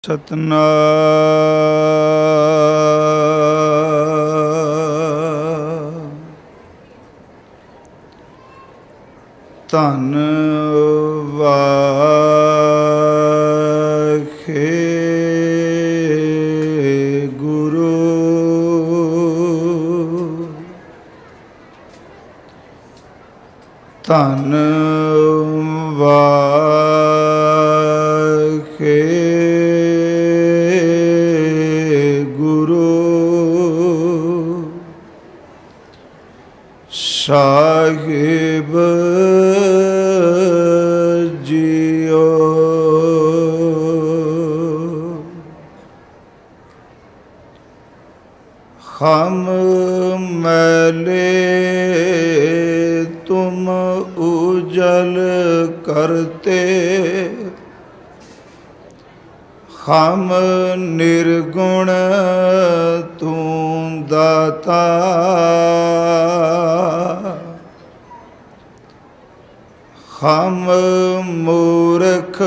ਸਤਨਾਮ ਧੰਨ ਵਾਹਿਗੁਰੂ ਧੰਨ ਸਾਹਿਬ ਜੀਓ। ਹਮ ਮੈਲੇ ਤੁਮ ਉਜਲ ਕਰਤੇ, ਹਮ ਨਿਰਗੁਣ ਤੂੰ ਦਾਤਾ। ਹਮ ਮੂਰਖ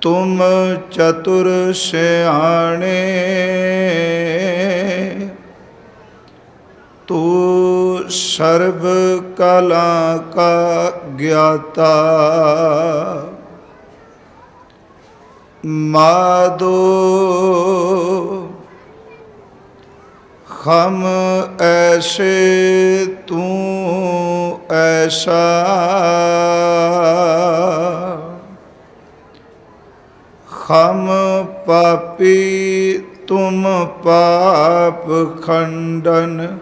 ਤੁਮ ਚਤੁਰ ਸਿਆਣੇ, ਤੂੰ ਸਰਬ ਕਲਾ ਕਾ ਗਿਆਤਾ। ਮਾਧੋ ਹਮ ਐਸੇ ਤੂੰ ਐਸਾ, ਹਮ ਪਾਪੀ ਤੁਮ ਪਾਪ ਖੰਡਨ।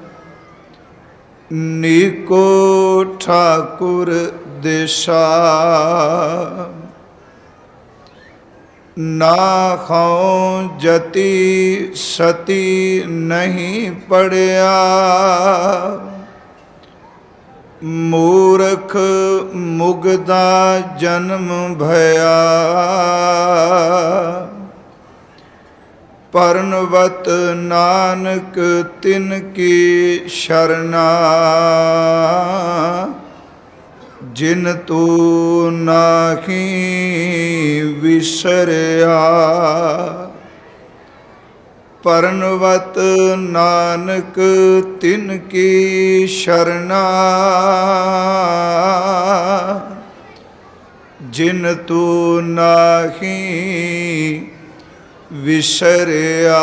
ਨੀਕੋ ਠਾਕੁਰ ਦਿਸ਼ਾ, ਨਾ ਖਾਉ ਜਤੀ ਸਤੀ ਨਹੀਂ ਪੜਿਆ। ਮੂਰਖ ਮੁਗਦਾ ਜਨਮ ਭਇਆ, ਪਰਨਵਤ ਨਾਨਕ ਤਿਨ ਕੀ ਸ਼ਰਨਾ। ਜਿਨ ਤੂੰ ਨਾਹੀ ਵਿਸਰਿਆ, ਪਰਨਵਤ ਨਾਨਕ ਤਿਨ ਕੀ ਸ਼ਰਨਾ। ਜਿਨ ਤੂੰ ਨਾਹੀ ਵਿਸਰਿਆ।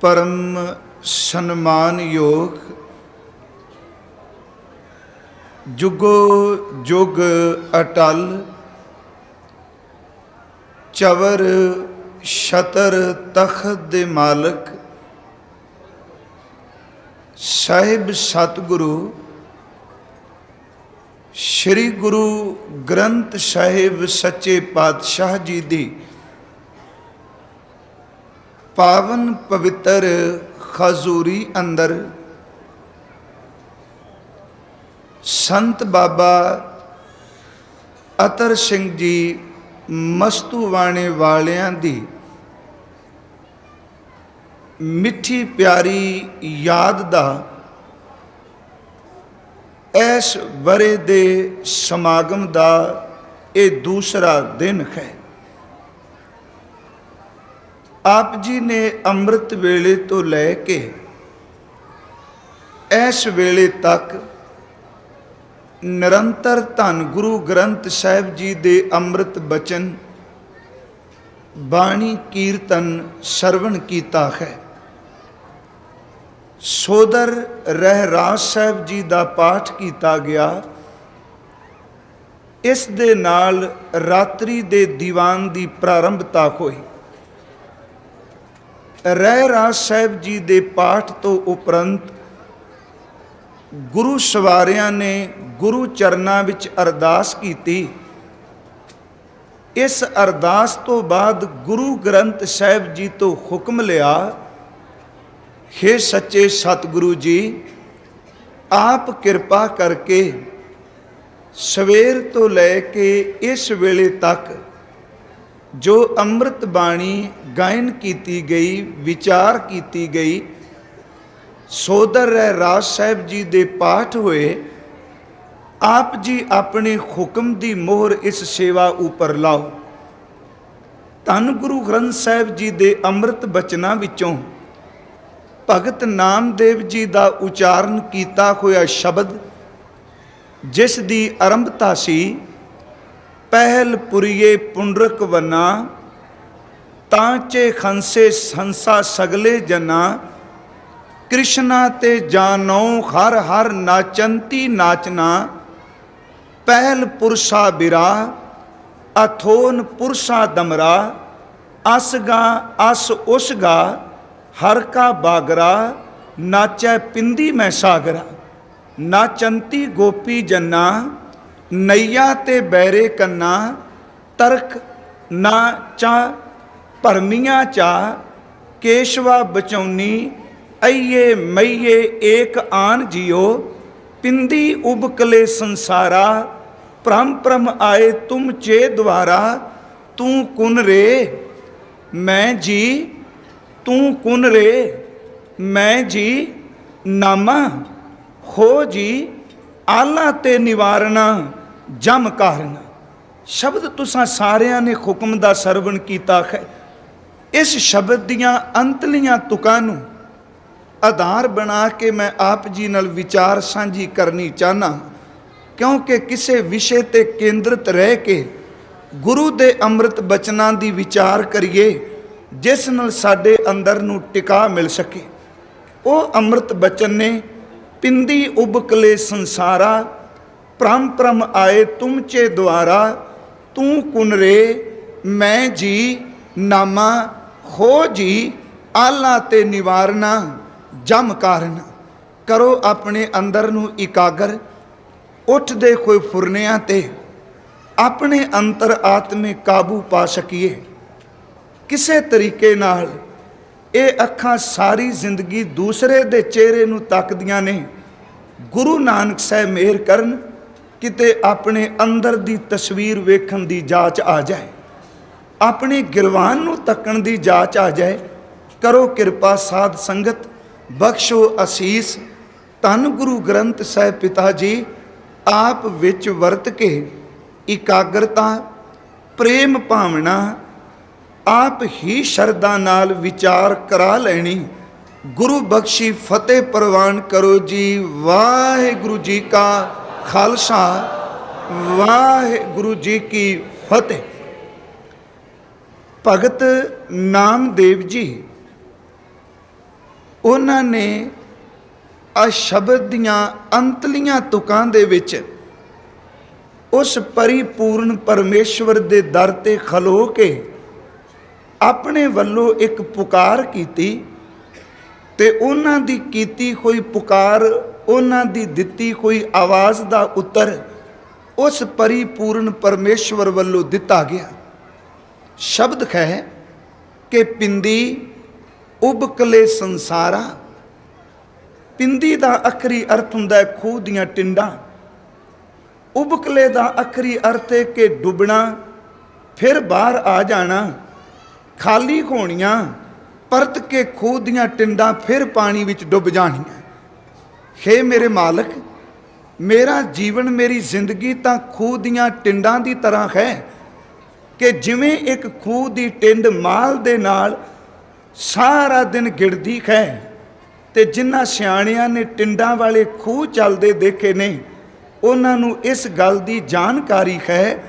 ਪਰਮ ਸਨਮਾਨਯੋਗ ਜੁਗੋ ਜੁਗ ਅਟਲ, ਚਵਰ ਛਤਰ ਤਖਤ ਦੇ ਮਾਲਕ ਸਾਹਿਬ ਸਤਿਗੁਰੂ ਸ਼੍ਰੀ ਗੁਰੂ ਗ੍ਰੰਥ ਸਾਹਿਬ ਸੱਚੇ ਪਾਤਸ਼ਾਹ ਜੀ ਦੀ ਪਾਵਨ ਪਵਿੱਤਰ ਹਜ਼ੂਰੀ ਅੰਦਰ ਸੰਤ ਬਾਬਾ ਅਤਰ ਸਿੰਘ ਜੀ ਮਸਤੂਵਾਣੇ ਵਾਲਿਆਂ ਦੀ ਮਿੱਠੀ ਪਿਆਰੀ ਯਾਦ ਦਾ ਇਸ ਵਰੇ ਦੇ ਸਮਾਗਮ ਦਾ ਇਹ ਦੂਸਰਾ ਦਿਨ ਹੈ। ਆਪ ਜੀ ਨੇ ਅੰਮ੍ਰਿਤ ਵੇਲੇ ਤੋਂ ਲੈ ਕੇ ਇਸ ਵੇਲੇ ਤੱਕ ਨਿਰੰਤਰ ਧੰਨ ਗੁਰੂ ਗ੍ਰੰਥ ਸਾਹਿਬ ਜੀ ਦੇ ਅੰਮ੍ਰਿਤ ਬਚਨ ਬਾਣੀ ਕੀਰਤਨ ਸਰਵਣ ਕੀਤਾ ਹੈ। ਸੋਦਰ ਰਹਿਰਾਸ ਸਾਹਿਬ ਜੀ ਦਾ ਪਾਠ ਕੀਤਾ ਗਿਆ। ਇਸ ਦੇ ਨਾਲ ਰਾਤਰੀ ਦੇ ਦੀਵਾਨ ਦੀ ਪ੍ਰਾਰੰਭਤਾ ਹੋਈ। ਰਹਿਰਾਸ ਸਾਹਿਬ ਜੀ ਦੇ ਪਾਠ ਤੋਂ ਉਪਰੰਤ ਗੁਰੂ ਸਵਾਰਿਆਂ ਨੇ ਗੁਰੂ ਚਰਨਾਂ ਵਿੱਚ ਅਰਦਾਸ ਕੀਤੀ। ਇਸ ਅਰਦਾਸ ਤੋਂ ਬਾਅਦ ਗੁਰੂ ਗ੍ਰੰਥ ਸਾਹਿਬ ਜੀ ਤੋਂ ਹੁਕਮ ਲਿਆ, ਹੇ ਸੱਚੇ ਸਤਿਗੁਰੂ ਜੀ, ਆਪ ਕਿਰਪਾ ਕਰਕੇ ਸਵੇਰ ਤੋਂ ਲੈ ਕੇ ਇਸ ਵੇਲੇ ਤੱਕ ਜੋ ਅੰਮ੍ਰਿਤ ਬਾਣੀ ਗਾਇਨ ਕੀਤੀ ਗਈ, ਵਿਚਾਰ ਕੀਤੀ ਗਈ, ਸੋਦਰ ਰਹਿਰਾਸ ਸਾਹਿਬ ਜੀ ਦੇ ਪਾਠ ਹੋਏ, ਆਪ ਜੀ ਆਪਣੇ ਹੁਕਮ ਦੀ ਮੋਹਰ ਇਸ ਸੇਵਾ ਉੱਪਰ ਲਾਓ। ਧੰਨ ਗੁਰੂ ਗ੍ਰੰਥ ਸਾਹਿਬ ਜੀ ਦੇ ਅੰਮ੍ਰਿਤ ਬਚਨਾਂ ਵਿੱਚੋਂ ਭਗਤ ਨਾਮਦੇਵ ਜੀ ਦਾ ਉਚਾਰਨ ਕੀਤਾ ਹੋਇਆ ਸ਼ਬਦ, ਜਿਸ ਦੀ ਆਰੰਭਤਾ ਸੀ, ਪਹਿਲ ਪੁਰੀਏ ਪੁੰਡਰਕ ਵਨਾ, ਤਾਂਚੇ ਖੰਸੇ ਸੰਸਾ ਸਗਲੇ ਜਨਾ, ਕ੍ਰਿਸ਼ਨਾ ਤੇ ਜਾਨੋ ਹਰ ਹਰ ਨਾਚੰਤੀ ਨਾਚਨਾ, ਪਹਿਲ ਪੁਰਸ਼ਾ ਬਿਰਾ ਅਥੋਨ ਪੁਰਸ਼ਾ ਦਮਰਾ, ਅਸਗਾ ਅਸ ਉਸਗਾ ਹਰ ਕਾ ਬਾਗਰਾ, ਨਾਚੈ ਪਿੰਦੀ ਮੈਂ ਸਾਗਰਾ, ਨਾਚੰਤੀ ਗੋਪੀ ਜੰਨਾ, ਨਈਆ ਤੇ ਬੈਰੇ ਕੰਨਾ, ਤਰਕ ਨਾ ਚਾ ਭਰਮੀਆਂ ਚਾ, ਕੇਸ਼ਵਾ ਬਚੌਨੀ ਅਈਏ ਮਈਏ ਏਕ ਆਨ ਜਿਓ, ਪਿੰਦੀ ਉਬਕਲੇ ਸੰਸਾਰਾ, ਭ੍ਰਮ ਭ੍ਰਮ ਆਏ ਤੁਮ ਚੇ ਦੁਆਰਾ, ਤੂੰ ਕੁਨ ਰੇ ਮੈਂ ਜੀ, ਤੂੰ ਕੁਨ ਰੇ ਮੈਂ ਜੀ, ਨਾਮਾ ਹੋ ਜੀ ਆਲਾ ਤੇ ਨਿਵਾਰਨਾ, ਜਮ ਕਾਰਨ। ਸ਼ਬਦ ਤੁਸਾਂ ਸਾਰਿਆਂ ਨੇ ਹੁਕਮ ਦਾ ਸਰਵਣ ਕੀਤਾ ਹੈ। ਇਸ ਸ਼ਬਦ ਦੀਆਂ ਅੰਤਲੀਆਂ ਤੁਕਾਂ ਨੂੰ ਆਧਾਰ ਬਣਾ ਕੇ ਮੈਂ ਆਪ ਜੀ ਨਾਲ ਵਿਚਾਰ ਸਾਂਝੀ ਕਰਨੀ ਚਾਹਨਾ, ਕਿਉਂਕਿ ਕਿਸੇ ਵਿਸ਼ੇ ਤੇ ਕੇਂਦਰਿਤ ਰਹਿ ਕੇ ਗੁਰੂ ਦੇ ਅੰਮ੍ਰਿਤ ਬਚਨਾਂ ਦੀ ਵਿਚਾਰ ਕਰੀਏ, ਜਿਸ ਨਾਲ ਸਾਡੇ ਅੰਦਰ ਨੂੰ ਟਿਕਾ ਮਿਲ ਸਕੇ। ਉਹ ਅੰਮ੍ਰਿਤ ਬਚਨ ਨੇ, ਪਿੰਦੀ ਉਬਕਲੇ ਸੰਸਾਰਾ, ਭ੍ਰਮ ਭ੍ਰਮ ਆਏ ਤੁਮ ਚੇ ਦੁਆਰਾ, ਤੂੰ ਕੁਨ ਰੇ ਮੈਂ ਜੀ, ਨਾਮਾ ਹੋ ਜੀ ਆਲਾ ਤੇ ਨਿਵਾਰਨਾ, ਜਮ ਕਾਰਨ। ਕਰੋ ਆਪਣੇ ਅੰਦਰ ਨੂੰ ਇਕਾਗਰ, ਉੱਠਦੇ ਹੋਏ ਫੁਰਨਿਆਂ ਤੇ ਆਪਣੇ ਅੰਤਰ ਆਤਮੇ ਕਾਬੂ ਪਾ ਸਕੀਏ। ਕਿਸੇ ਤਰੀਕੇ ਨਾਲ ਇਹ ਅੱਖਾਂ ਸਾਰੀ ਜ਼ਿੰਦਗੀ ਦੂਸਰੇ ਦੇ ਚਿਹਰੇ ਨੂੰ ਤੱਕਦੀਆਂ ਨੇ। ਗੁਰੂ ਨਾਨਕ ਸਾਹਿਬ ਮਿਹਰ ਕਰਨ, ਕਿਤੇ ਆਪਣੇ ਅੰਦਰ ਦੀ ਤਸਵੀਰ ਵੇਖਣ ਦੀ ਜਾਚ ਆ ਜਾਏ, ਆਪਣੇ ਗਿਰਵਾਨ ਨੂੰ ਤੱਕਣ ਦੀ ਜਾਚ ਆ ਜਾਏ। ਕਰੋ ਕਿਰਪਾ ਸਾਧ ਸੰਗਤ, ਬਖਸ਼ੋ ਅਸੀਸ। ਧੰਨ ਗੁਰੂ ਗ੍ਰੰਥ ਸਾਹਿਬ ਪਿਤਾ ਜੀ ਆਪ ਵਿੱਚ ਵਰਤ ਕੇ ਇਕਾਗਰਤਾ, ਪ੍ਰੇਮ ਭਾਵਨਾ, ਆਪ ਹੀ ਸ਼ਰਧਾ ਨਾਲ ਵਿਚਾਰ ਕਰਾ ਲੈਣੀ। ਗੁਰੂ ਬਖਸ਼ੀ ਫਤਿਹ ਪ੍ਰਵਾਨ ਕਰੋ ਜੀ। ਵਾਹਿਗੁਰੂ ਜੀ ਕਾ ਖਾਲਸਾ, ਵਾਹਿਗੁਰੂ ਜੀ ਕੀ ਫਤਿਹ। ਭਗਤ ਨਾਮਦੇਵ ਜੀ, ਉਹਨਾਂ ਨੇ ਆ ਸ਼ਬਦ ਦੀਆਂ ਅੰਤਲੀਆਂ ਤੁਕਾਂ ਦੇ ਵਿੱਚ ਉਸ ਪਰਿਪੂਰਨ ਪਰਮੇਸ਼ਵਰ ਦੇ ਦਰ ਤੇ ਖਲੋ ਕੇ ਆਪਣੇ ਵੱਲੋਂ ਇੱਕ ਪੁਕਾਰ ਕੀਤੀ, ਤੇ ਉਹਨਾਂ ਦੀ ਕੀਤੀ ਹੋਈ ਪੁਕਾਰ, ਉਹਨਾਂ ਦੀ ਦਿੱਤੀ ਹੋਈ ਆਵਾਜ਼ ਦਾ ਉੱਤਰ ਉਸ ਪਰਿਪੂਰਨ ਪਰਮੇਸ਼ਵਰ ਵੱਲੋਂ ਦਿੱਤਾ ਗਿਆ। ਸ਼ਬਦ ਹੈ ਕਿ ਪਿੰਦੀ ਉਬਕਲੇ ਸੰਸਾਰਾ। ਪਿੰਦੀ ਦਾ ਆਖਰੀ ਅਰਥ ਹੁੰਦਾ ਹੈ ਖੂਹ ਦੀਆਂ ਟਿੰਡਾਂ। ਉਬਕਲੇ ਦਾ ਆਖਰੀ ਅਰਥ ਹੈ ਕਿ ਡੁੱਬਣਾ, ਫਿਰ ਬਾਹਰ ਆ ਜਾਣਾ, ਖਾਲੀ ਹੋਣੀਆਂ, ਪਰਤ ਕੇ ਖੂਹ ਦੀਆਂ ਟਿੰਡਾਂ ਫਿਰ ਪਾਣੀ ਵਿੱਚ ਡੁੱਬ ਜਾਣੀਆਂ। ਹੇ ਮੇਰੇ ਮਾਲਕ, ਮੇਰਾ ਜੀਵਨ, ਮੇਰੀ ਜ਼ਿੰਦਗੀ ਤਾਂ ਖੂਹ ਦੀਆਂ ਟਿੰਡਾਂ ਦੀ ਤਰ੍ਹਾਂ ਹੈ ਕਿ ਜਿਵੇਂ ਇੱਕ ਖੂਹ ਦੀ ਟਿੰਡ ਮਾਲ ਦੇ ਨਾਲ ਸਾਰਾ ਦਿਨ ਗਿੜਦੀ ਹੈ, ਤੇ ਜਿਨ੍ਹਾਂ ਸਿਆਣਿਆਂ ਨੇ ਟਿੰਡਾਂ ਵਾਲੇ ਖੂਹ ਚੱਲਦੇ ਦੇਖੇ ਨੇ, ਉਹਨਾਂ ਨੂੰ ਇਸ ਗੱਲ ਦੀ ਜਾਣਕਾਰੀ ਹੈ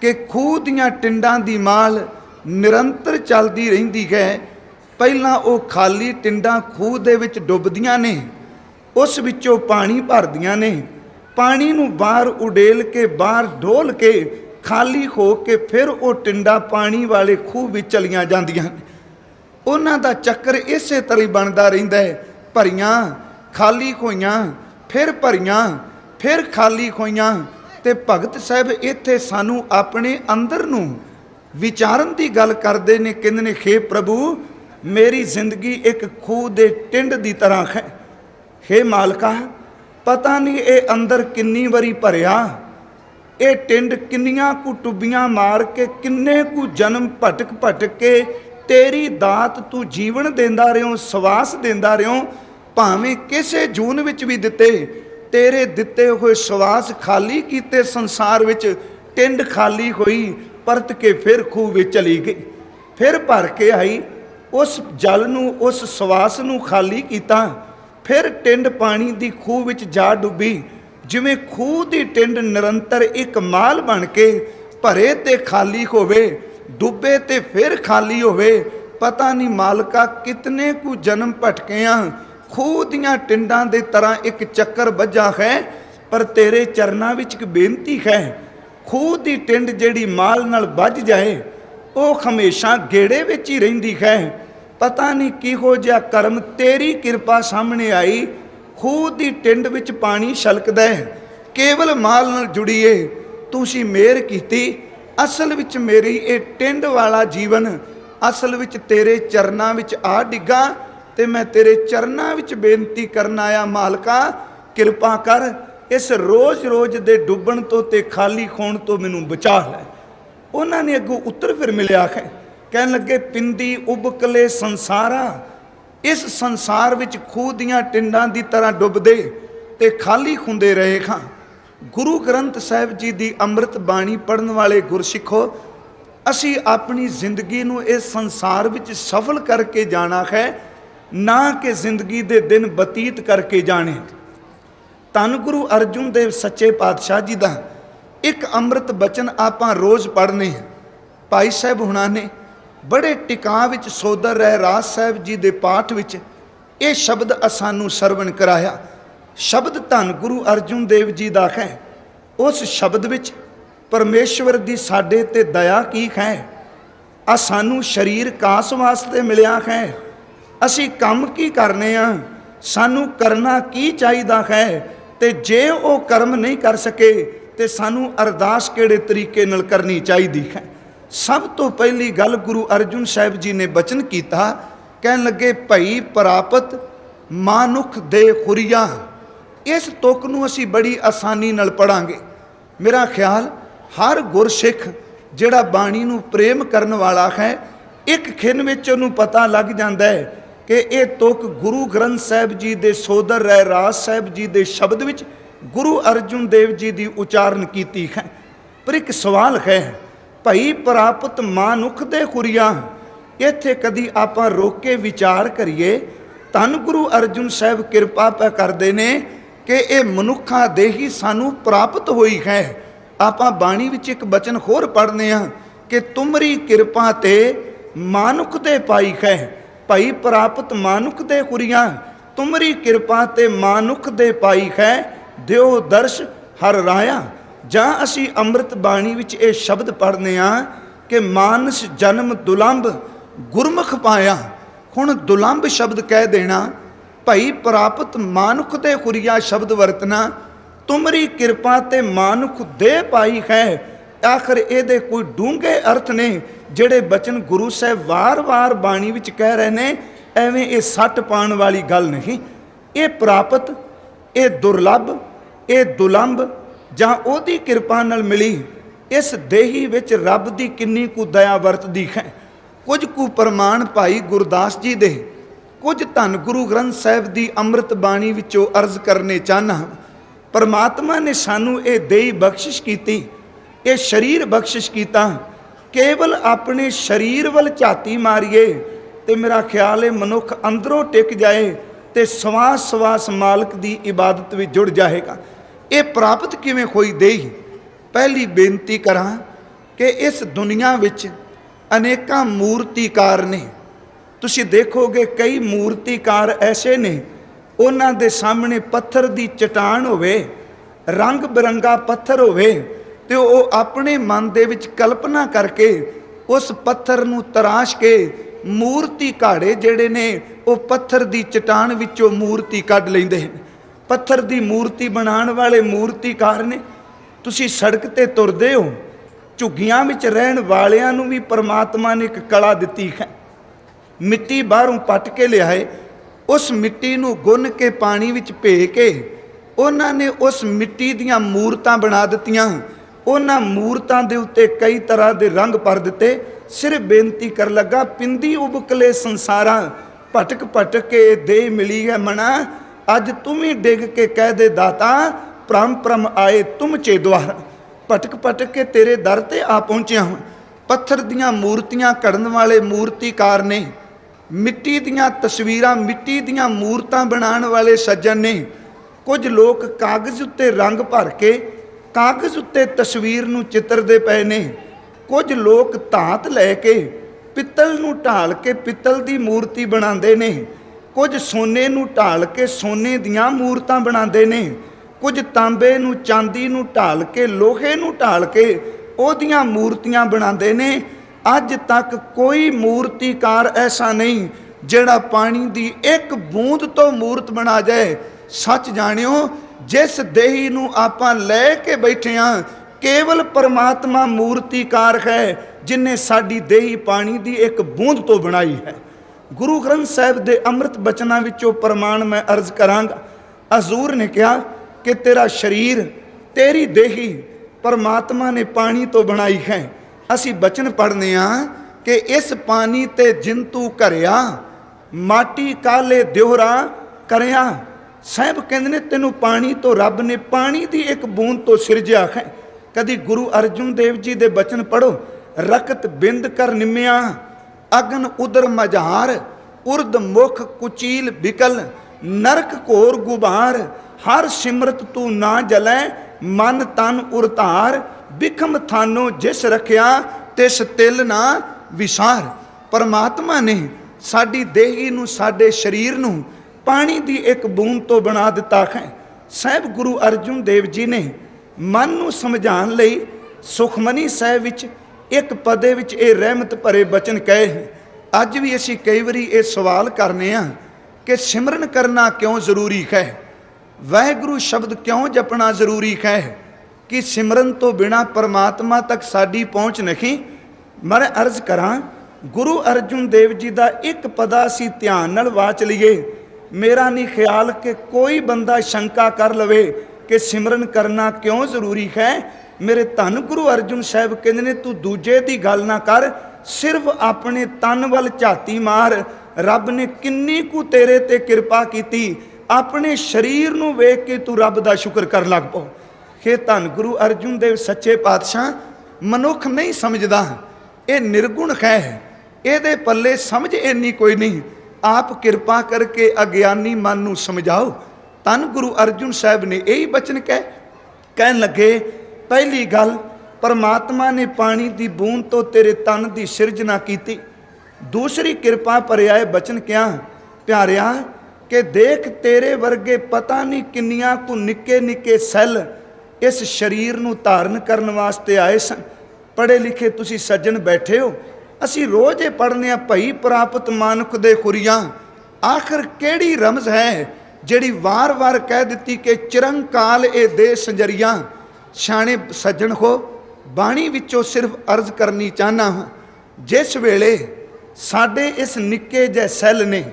ਕਿ ਖੂਹ ਦੀਆਂ ਟਿੰਡਾਂ ਦੀ ਮਾਲ ਨਿਰੰਤਰ ਚੱਲਦੀ ਰਹਿੰਦੀ ਹੈ। ਪਹਿਲਾਂ ਉਹ ਖਾਲੀ ਟਿੰਡਾਂ ਖੂਹ ਦੇ ਵਿੱਚ ਡੁੱਬਦੀਆਂ ਨੇ, ਉਸ ਵਿੱਚੋਂ ਪਾਣੀ ਭਰਦੀਆਂ ਨੇ, ਪਾਣੀ ਨੂੰ ਬਾਹਰ ਉਡੇਲ ਕੇ, ਬਾਹਰ ਡੋਲ ਕੇ, ਖਾਲੀ ਹੋ ਕੇ ਫਿਰ ਉਹ ਟਿੰਡਾਂ ਪਾਣੀ ਵਾਲੇ ਖੂਹ ਵਿੱਚ ਚਲੀਆਂ ਜਾਂਦੀਆਂ ਨੇ। ਉਹਨਾਂ ਦਾ ਚੱਕਰ ਇਸੇ ਤਰ੍ਹਾਂ ਹੀ ਬਣਦਾ ਰਹਿੰਦਾ ਹੈ। ਭਰੀਆਂ, ਖਾਲੀ ਹੋਈਆਂ, ਫਿਰ ਭਰੀਆਂ, ਫਿਰ ਖਾਲੀ ਹੋਈਆਂ। ਤੇ ਭਗਤ ਸਾਹਿਬ ਇੱਥੇ ਸਾਨੂੰ ਆਪਣੇ ਅੰਦਰ ਨੂੰ ਵਿਚਾਰਨ ਦੀ ਗੱਲ ਕਰਦੇ ਨੇ। ਕਹਿੰਦੇ ਨੇ, ਹੇ ਪ੍ਰਭੂ, ਮੇਰੀ ਜ਼ਿੰਦਗੀ ਇੱਕ ਖੂਹ ਦੇ ਟਿੰਡ ਦੀ ਤਰ੍ਹਾਂ ਹੈ। ਹੇ ਮਾਲਕਾ, ਪਤਾ ਨਹੀਂ ਇਹ ਅੰਦਰ ਕਿੰਨੀ ਵਾਰੀ ਭਰਿਆ, ਇਹ ਟਿੰਡ ਕਿੰਨੀਆਂ ਕੁ ਟੁੱਬੀਆਂ ਮਾਰ ਕੇ, ਕਿੰਨੇ ਕੁ ਜਨਮ ਭਟਕ ਭਟਕ ਕੇ ਤੇਰੀ ਦਾਤ ਤੂੰ ਜੀਵਨ ਦਿੰਦਾ ਰਿਓ, ਸਵਾਸ ਦਿੰਦਾ ਰਿਓ, ਭਾਵੇਂ ਕਿਸੇ ਜੂਨ ਵਿੱਚ ਵੀ ਦਿੱਤੇ तेरे दिते हुए सवास खाली कीते संसार विच टिंड खाली हुई, परत के फिर खूह विच चली गई। फिर भर के आई, उस जल नूं उस सवास नूं खाली कीता, फिर टिंड पानी दी खूह विच जा डुੱਬी। जिवें खूह दी टिंड निरंतर एक माल बन के भरे ते खाली होवे, डुੱਬੇ ते फिर खाली होवे। पता नहीं मालका कितने कु जन्म भटके आ, खूह दियां टिंडां दे तरह एक चक्कर वज्जा है। पर तेरे चरनां विच एक बेनती है, खूह दी टिंड जिहड़ी माल नाल ਵੱਜ जाए वो हमेशा गेड़े विच ही रहिंदी है। पता नहीं किहो जिहा कर्म तेरी किरपा सामने आई, खूह दी टिंड विच पानी छलकदा है, केवल माल नाल जुड़ीए तुसीं मेहर कीती। असल विच मेरी ये टिंड वाला जीवन असल विच तेरे चरनां विच आ डिग्गा, ते मैं तेरे चरनां विच बेनती करन आया, मालका किरपा कर, इस रोज़ रोज़ दे डुੱਬਣ तो ते खाली होण तो मैनूं बचा लै। उन्होंने अगों उत्तर फिर मिलिया है, कहन लगे पिंदी उबकले संसारा, इस संसार विच खूह दियां टिंडां दी तरह डुੱਬਦੇ ते खाली हुंदे रहे हां। गुरु ग्रंथ साहिब जी दी अमृत बाणी पढ़न वाले गुरसिखो, असी अपनी जिंदगी नूं इस संसार विच सफल करके जाना है, ना कि जिंदगी दे दिन बतीत करके जाने। धन गुरु अर्जुन देव सच्चे पातशाह जी दा एक अमृत बचन आपां रोज़ पढ़ने। भाई साहब हुणां ने बड़े टिकाव विच सोदर रहरास साहिब जी दे पाठ विच ये शब्द सानूं सरवण कराया। शब्द धन गुरु अर्जुन देव जी दा है। उस शब्द विच परमेश्वर दी साडे ते दया की है। आ सानूं शरीर कास वास्ते मिलिया है, असी कम की करने आ, सानूं करना की चाहिदा है, ते जे वो कर्म नहीं कर सके ते सानूं अरदास किहड़े तरीके नाल करनी चाहिदी है। सब तो पहली गल गुरु अर्जुन साहिब जी ने बचन कीता, कहन लगे भई प्रापत मानुख दे खुरिया। इस तुक नूं असी बड़ी आसानी नाल पढ़ांगे। मेरा ख्याल हर गुरसिख जिहड़ा बाणी नूं प्रेम करन वाला है, एक खिन विच उहनूं पता लग जांदा है कि ये तुक गुरु ग्रंथ साहिब जी दे सोदर रहरास साहिब जी दे शब्द विच गुरु अर्जुन देव जी दी उचारण कीती है। पर एक सवाल है, भई प्राप्त मानुख दे खुरिया, इत्थे कदी आपां रोक के विचार करिए। धन गुरु अर्जुन साहिब किरपा पा करदे ने कि ये मनुखा दे ही सानू प्राप्त हुई है। आपां बाणी विच एक बचन होर पढ़ने आ कि तुमरी किरपा ते मानुख दे पाई है। भाई प्राप्त मानुख दे खुरिया, तुमरी किरपा ते मानुख दे पाई है, दिओ दर्श हर राया। जां असी अमृत बाणी विच ये शब्द पढ़ने आ कि मानस जन्म दुलंभ गुरमुख पाया। हुण दुलंभ शब्द कह देना, भाई प्राप्त मानुख दे खुरिया शब्द वरतना, तुमरी किरपा ते मानुख दे पाई है। आखिर ये कोई डूंघे अर्थ ने जिहड़े बचन गुरु साहब वार वार बाणी विच कह रहे ने, एवें ये सट पाण वाली गल नहीं। ये प्राप्त, ये दुर्लभ, ये दुलंभ जां ओदी किरपा नाल मिली, इस देही विच रब दी किन्नी कु दया वरतदी है। कुछ कु प्रमाण भाई गुरदास जी दे, कुछ धन गुरु ग्रंथ साहिब दी अमृत बाणी विचों अर्ज करने चाहना। परमात्मा ने सानू ये देही बख्शिश कीती, ये शरीर बख्शिश कीता। केवल अपने शरीर वल झाती मारीए तो मेरा ख्याल है मनुख अंदरों टिक जाए तो सवास सवास मालक दी इबादत भी जुड़ जाएगा। ये प्राप्त किवें होई देही? पहली बेनती करा कि इस दुनिया विच अनेकां मूर्तिकार ने। तुसीं देखोगे कई मूर्तिकार ऐसे ने, उन्हां दे सामने पत्थर दी चट्टान होवे, रंग बिरंगा पत्थर होवे, ते वो अपने मन दे विच कल्पना करके उस पत्थर नूं तराश के मूर्ति घाड़े जिहड़े ने वो पत्थर दी चट्टान विचों मूर्ति कढ लैंदे ने। पत्थर दी मूर्ति बनाने वाले मूर्तिकार ने। तुसीं सड़क ते तुरदे हो, झुग्गियां विच रहण वालियां नूं भी परमात्मा ने एक कला दित्ती है। मिट्टी बाहरों पट के लियाए, उस मिट्टी नूं गुन के पानी विच भे के उन्हां ने उस मिट्टी दीयां मूर्तां बना दित्तियां। उन्हां मूर्तां दे उत्ते कई तरह दे रंग भर दिते। सिर्फ बेनती कर लगा, पिंदी उबकले संसारा, भटक भटक के देह मिली है मना, अज तुम ही डिग के कह दे दाता परम परम आए तुम चे द्वार। भटक भटक के तेरे दर ते आ पहुँचिया हूँ। पत्थर दियां मूर्तियां घड़न वाले मूर्तिकार ने, मिट्टी दियां तस्वीरां मिट्टी दियां मूर्तां बनाने वाले सज्जन ने, कुछ लोग कागज़ उत्ते रंग भर के कागज़ उत्ते तस्वीर नूं चित्रदे पए ने, कुछ लोग धात लैके पित्तल नूं ढाल के पित्तल दी मूर्ति बनाते ने, कुछ सोने नूं ढाल के सोने दियां मूर्तां बनाते ने, कुछ तांबे नूं चांदी नूं ढाल के लोहे नूं ढाल के ओदियां मूर्तियां बनाते ने। अज तक कोई मूर्तिकार ऐसा नहीं जिहड़ा पानी दी एक बूंद तो मूर्त बना जाए। सच जानियो जिस देही नूं आपां लै के बैठे हां केवल परमात्मा मूर्तिकार है जिन्हें साडी देही पानी दी एक बूंद तो बनाई है। गुरु ग्रंथ साहिब दे अमृत बचनां विचों प्रमाण मैं अर्ज करांगा। हजूर ने कहा कि तेरा शरीर तेरी देही परमात्मा ने पानी तो बनाई है। असी बचन पढ़ने कि इस पानी ते जिंतू घरिया माटी काले द्योहरा करिया। साहब कहते ने तेनों पानी तो रब ने पानी दी एक बूंद तो सिरजिया है। कभी गुरु अर्जुन देव जी दे बचन पढ़ो, रकत बिंद कर निम्या अगन उदर मझार उर्द मुख कुचील बिकल नरक घोर गुबार हर सिमरत तू ना जलै मन तन उरतार बिखम थानो जिस रखिया तिस तिल ना विसार। परमात्मा ने साडी देही नूं साडे शरीर नूं पानी दी एक बूंद तो बना दिता है। साहब गुरु अर्जुन देव जी ने मन नूं समझाउण लई सुखमनी साहिब विच एक पदे विच ये रहमत भरे बचन कहे हैं। अज भी असीं कई वारी ये सवाल करने कि सिमरन करना क्यों जरूरी है, वाहिगुरू शब्द क्यों जपना जरूरी है, कि सिमरन तो बिना परमात्मा तक साडी पहुँच नहीं। मैं अर्ज करा गुरु अर्जुन देव जी का एक पदा असीं ध्यान नाल वाच लीए। मेरा नहीं ख्याल कि कोई बंदा शंका कर लवे कि सिमरन करना क्यों जरूरी है। मेरे धन गुरु अर्जुन साहब कहते ने तू दूजे की गल ना कर, सिर्फ अपने तन वल झाती मार। रब ने किन्नी कु तेरे ते कृपा की, अपने शरीर नूं वेख के तू रब दा शुक्र कर लग पो। हे धन गुरु अर्जुन देव सच्चे पातशाह मनुख नहीं समझदा, ये निर्गुण है, ये पल्ले समझ इन्नी कोई नहीं। आप कृपा करके अज्ञानी मन नूं समझाओ। धन गुरु अर्जुन साहब ने यही बचन कहन लगे, पहली गल परमात्मा ने पानी की बूंद तो तेरे तन की सिरजना की। दूसरी कृपा भरिया बचन क्या प्यारिया कि देख तेरे वर्गे पता नहीं किन्नियां को निक्के निक्के सैल इस शरीर नूं धारण करने वास्ते आए सन। पढ़े लिखे तुसी सज्जन बैठे हो, असी रोज़ ये पढ़ने भई प्राप्त मानुख दे खुरियां। आखिर केड़ी रमज है जिहड़ी वार वार कह दिती कि चिरंकाल ए दे संजरियां। सियाणे सज्जन हो, बाणी विचों सिर्फ अर्ज करनी चाहना हाँ, जिस वेले साडे इस निक्के जै सैल ने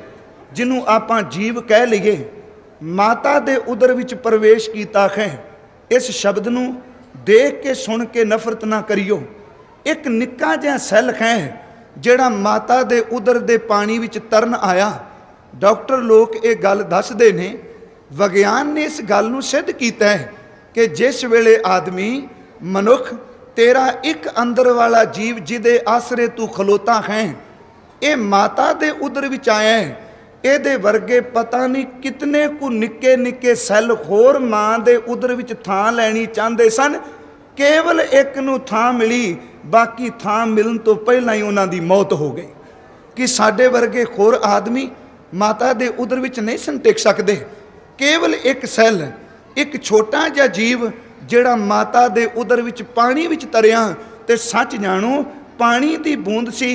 जिन्हों आपां जीव कह लीए माता दे उदर विच प्रवेश कीता है। इस शब्द नूं देख के सुन के नफरत ना करियो। एक निक्का जिहा सैल है जिहड़ा माता दे उदर दे पानी विच तरन आया। डॉक्टर लोग ये गल दसदे ने, विज्ञान ने इस गल नूं सिद्ध कीता है कि जिस वेले आदमी मनुख तेरा एक अंदर वाला जीव जिदे आसरे तू खलोता है, ये माता दे उदर विच आया है, ਇਹਦੇ वर्गे पता नहीं कितने को निक्के निक्के सैल होर मां दे उदर विच थां लैनी चाहते सन। केवल एक नूं थां मिली, बाकी थां मिलन तो पहला ही उन्हां दी मौत हो गई। कि साडे वर्गे होर आदमी माता दे उदर विच नहीं सन टिक सकते। केवल एक सैल, एक छोटा जिहा जीव जिहड़ा माता दे उदर विच पानी विच तरिया, ते सच जाणो पानी दी बूंद सी,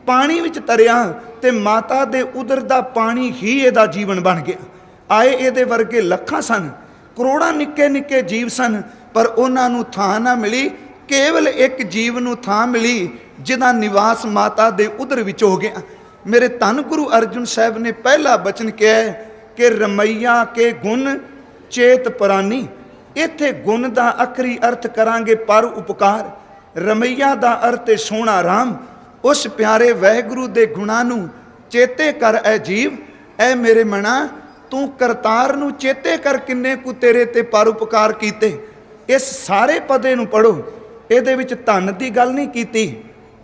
पानी विच तरिया ते माता दे उदर दा पानी ही इहदा जीवन बन गया। आए इहदे वर्गे लखां सन, करोड़ां निक्के निक्के जीव सन, पर उन्हां नूं थां ना मिली। केवल एक जीव नूं थां मिली जिहदा निवास माता दे उदर विच हो गया। मेरे धन गुरु अर्जुन साहब ने पहला बचन कहा कि रमैया के गुण चेत परानी। इत्थे गुण दा आखरी अर्थ करांगे पर उपकार, रमैया दा अर्थ है सोहना राम। उस प्यारे वाहिगुरू दे गुणां नूं चेते कर ऐ जीव, ऐ मेरे मना ਤੂੰ ਕਰਤਾਰ ਨੂੰ ਚੇਤੇ ਕਰ ਕਿੰਨੇ ਕੁ ਤੇਰੇ ਤੇ ਪਰਉਪਕਾਰ ਕੀਤੇ। ਇਸ ਸਾਰੇ ਪਦੇ ਨੂੰ ਪੜੋ। ਇਹਦੇ ਵਿੱਚ ਧਨ ਦੀ ਗੱਲ ਨਹੀਂ ਕੀਤੀ,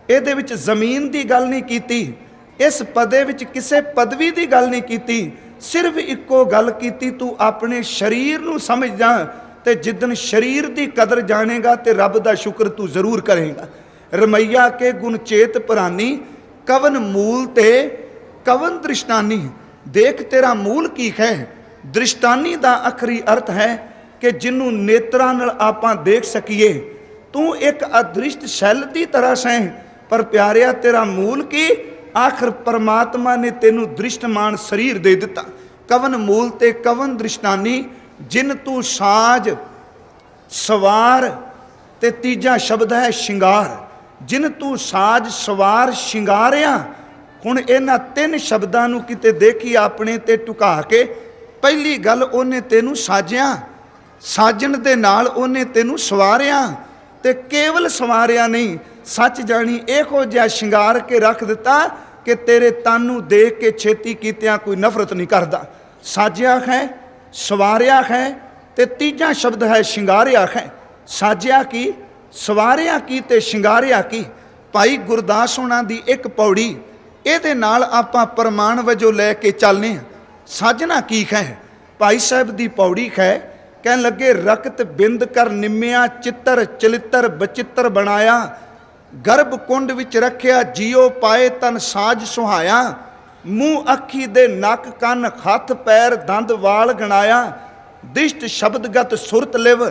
ਇਹਦੇ ਵਿੱਚ ਜ਼ਮੀਨ ਦੀ ਗੱਲ ਨਹੀਂ ਕੀਤੀ, ਇਸ ਪਦੇ ਵਿੱਚ ਕਿਸੇ ਪਦਵੀ ਦੀ ਗੱਲ ਨਹੀਂ ਕੀਤੀ। ਸਿਰਫ ਇੱਕੋ ਗੱਲ ਕੀਤੀ, ਤੂੰ ਆਪਣੇ ਸਰੀਰ ਨੂੰ ਸਮਝ ਜਾ, ਤੇ ਜਿੱਦਣ ਸਰੀਰ ਦੀ ਕਦਰ ਜਾਣੇਗਾ ਤੇ ਰੱਬ ਦਾ ਸ਼ੁਕਰ ਤੂੰ ਜ਼ਰੂਰ ਕਰੇਗਾ। ਰਮਈਆ ਕੇ ਗੁਣ ਚੇਤ ਪ੍ਰਾਨੀ, ਕਵਨ ਮੂਲ ਤੇ ਕਵਨ ਦ੍ਰਿਸ਼ਟਾਨੀ। ਦੇਖ ਤੇਰਾ ਮੂਲ ਕੀ ਹੈ। ਦ੍ਰਿਸ਼ਟਾਨੀ ਦਾ ਆਖਰੀ ਅਰਥ ਹੈ ਕਿ ਜਿਹਨੂੰ ਨੇਤਰਾਂ ਨਾਲ ਆਪਾਂ ਦੇਖ ਸਕੀਏ। ਤੂੰ ਇੱਕ ਅਦ੍ਰਿਸ਼ਟ ਸ਼ੈਲ ਦੀ ਤਰ੍ਹਾਂ ਸੈਂ, ਪਰ ਪਿਆਰਿਆ ਤੇਰਾ ਮੂਲ ਕੀ। ਆਖਰ ਪਰਮਾਤਮਾ ਨੇ ਤੈਨੂੰ ਦ੍ਰਿਸ਼ਟਮਾਨ ਸਰੀਰ ਦੇ ਦਿੱਤਾ। ਕਵਨ ਮੂਲ ਤੇ ਕਵਨ ਦ੍ਰਿਸ਼ਟਾਨੀ, ਜਿਨ ਤੂੰ ਸਾਜ ਸਵਾਰ, ਤੇ ਤੀਜਾ ਸ਼ਬਦ ਹੈ ਸ਼ਿੰਗਾਰ। ਜਿਨ ਤੂੰ ਸਾਜ ਸਵਾਰ ਸ਼ਿੰਗਾਰਿਆ। ਹੁਣ ਇਹਨਾਂ ਤਿੰਨ ਸ਼ਬਦਾਂ ਨੂੰ ਕਿਤੇ ਦੇਖੀ ਆਪਣੇ ਤੇ ਟੁਕਾ ਕੇ। ਪਹਿਲੀ ਗੱਲ, ਉਹਨੇ ਤੈਨੂੰ ਸਾਜਿਆ, ਸਾਜਣ ਦੇ ਨਾਲ ਉਹਨੇ ਤੈਨੂੰ ਸਵਾਰਿਆ, ਤੇ ਕੇਵਲ ਸਵਾਰਿਆ ਨਹੀਂ, ਸੱਚ ਜਾਣੀ ਇਹੋ ਜਿਹਾ ਸ਼ਿੰਗਾਰ ਕੇ ਰੱਖ ਦਿੱਤਾ ਕਿ ਤੇਰੇ ਤਨ ਨੂੰ ਦੇਖ ਕੇ ਛੇਤੀ ਕੀਤਿਆਂ ਕੋਈ ਨਫ਼ਰਤ ਨਹੀਂ ਕਰਦਾ। ਸਾਜਿਆ ਹੈ, ਸਵਾਰਿਆ ਹੈ, ਤੇ ਤੀਜਾ ਸ਼ਬਦ ਹੈ ਸ਼ਿੰਗਾਰਿਆ ਹੈ। ਸਾਜਿਆ ਕੀ, ਸਵਾਰਿਆ ਕੀ ਤੇ ਸ਼ਿੰਗਾਰਿਆ ਕੀ। ਭਾਈ ਗੁਰਦਾਸ ਹੋਣਾ ਦੀ ਇੱਕ ਪੌੜੀ, ਇਹਦੇ ਨਾਲ ਆਪਾਂ ਪ੍ਰਮਾਣ ਵਜੋਂ ਲੈ ਕੇ ਚੱਲਨੇ ਹਾਂ। ਸਾਜਣਾ ਕੀ ਹੈ। ਭਾਈ ਸਾਹਿਬ ਦੀ ਪੌੜੀ ਹੈ, ਕਹਿਣ ਲੱਗੇ ਰਕਤ ਬਿੰਦ ਕਰ ਨਿੰਮਿਆ, ਚਿੱਤਰ ਚਲਿੱਤਰ ਬਚਿੱਤਰ ਬਣਾਇਆ। ਗਰਭ ਕੁੰਡ ਵਿੱਚ ਰੱਖਿਆ, ਜੀਓ ਪਾਏ ਤਨ ਸਾਜ ਸੁਹਾਇਆ। ਮੂੰਹ ਅੱਖੀ ਦੇ ਨੱਕ ਕੰਨ ਹੱਥ ਪੈਰ ਦੰਦ ਵਾਲ ਗਣਾਇਆ। ਦਿਸ਼ਟ ਸ਼ਬਦਗਤ ਸੁਰਤ ਲਿਵ,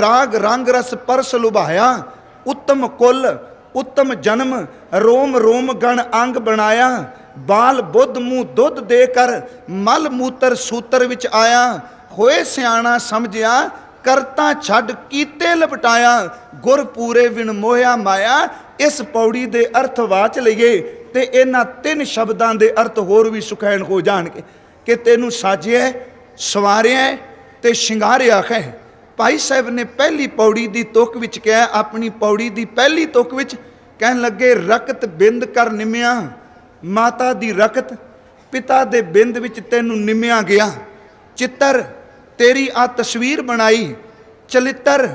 ਰਾਗ ਰੰਗ ਰਸ ਪਰਸ ਲੁਭਾਇਆ। ਉੱਤਮ ਕੁਲ ਉੱਤਮ ਜਨਮ, ਰੋਮ ਰੋਮ ਗਣ ਅੰਗ ਬਣਾਇਆ। ਬਾਲ ਬੁੱਧ ਮੂੰਹ ਦੁੱਧ ਦੇ ਕਰ, ਮਲ ਮੂਤਰ ਸੂਤਰ ਵਿੱਚ ਆਇਆ। ਹੋਏ ਸਿਆਣਾ ਸਮਝਿਆ, ਕਰਤਾ ਛੱਡ ਕੀਤੇ ਲਪਟਾਇਆ। ਗੁਰ ਪੂਰੇ ਵਿਣ ਮੋਹਿਆ ਮਾਇਆ। ਇਸ ਪੌੜੀ ਦੇ ਅਰਥ ਵਾਚ ਲਈਏ ਤੇ ਇਹਨਾਂ ਤਿੰਨ ਸ਼ਬਦਾਂ ਦੇ ਅਰਥ ਹੋਰ ਵੀ ਸੁਖੈਨ ਹੋ ਜਾਣਗੇ ਕਿ ਤੈਨੂੰ ਸਾਜਿਆ, ਸਵਾਰਿਆ ਤੇ ਸ਼ਿੰਗਾਰਿਆ ਹੈ। ਭਾਈ ਸਾਹਿਬ ਨੇ ਪਹਿਲੀ ਪੌੜੀ ਦੀ ਤੁਕ ਵਿੱਚ ਕਿਹਾ, ਆਪਣੀ ਪੌੜੀ ਦੀ ਪਹਿਲੀ ਤੁਕ ਵਿੱਚ ਕਹਿਣ ਲੱਗੇ ਰਕਤ ਬਿੰਦ ਕਰ ਨਿਮਿਆ। ਮਾਤਾ ਦੀ ਰਕਤ ਪਿਤਾ ਦੇ ਬਿੰਦ ਵਿੱਚ ਤੈਨੂੰ ਨਿਮਿਆ ਗਿਆ। ਚਿੱਤਰ ਤੇਰੀ ਆ ਤਸਵੀਰ ਬਣਾਈ। ਚਲਿੱਤਰ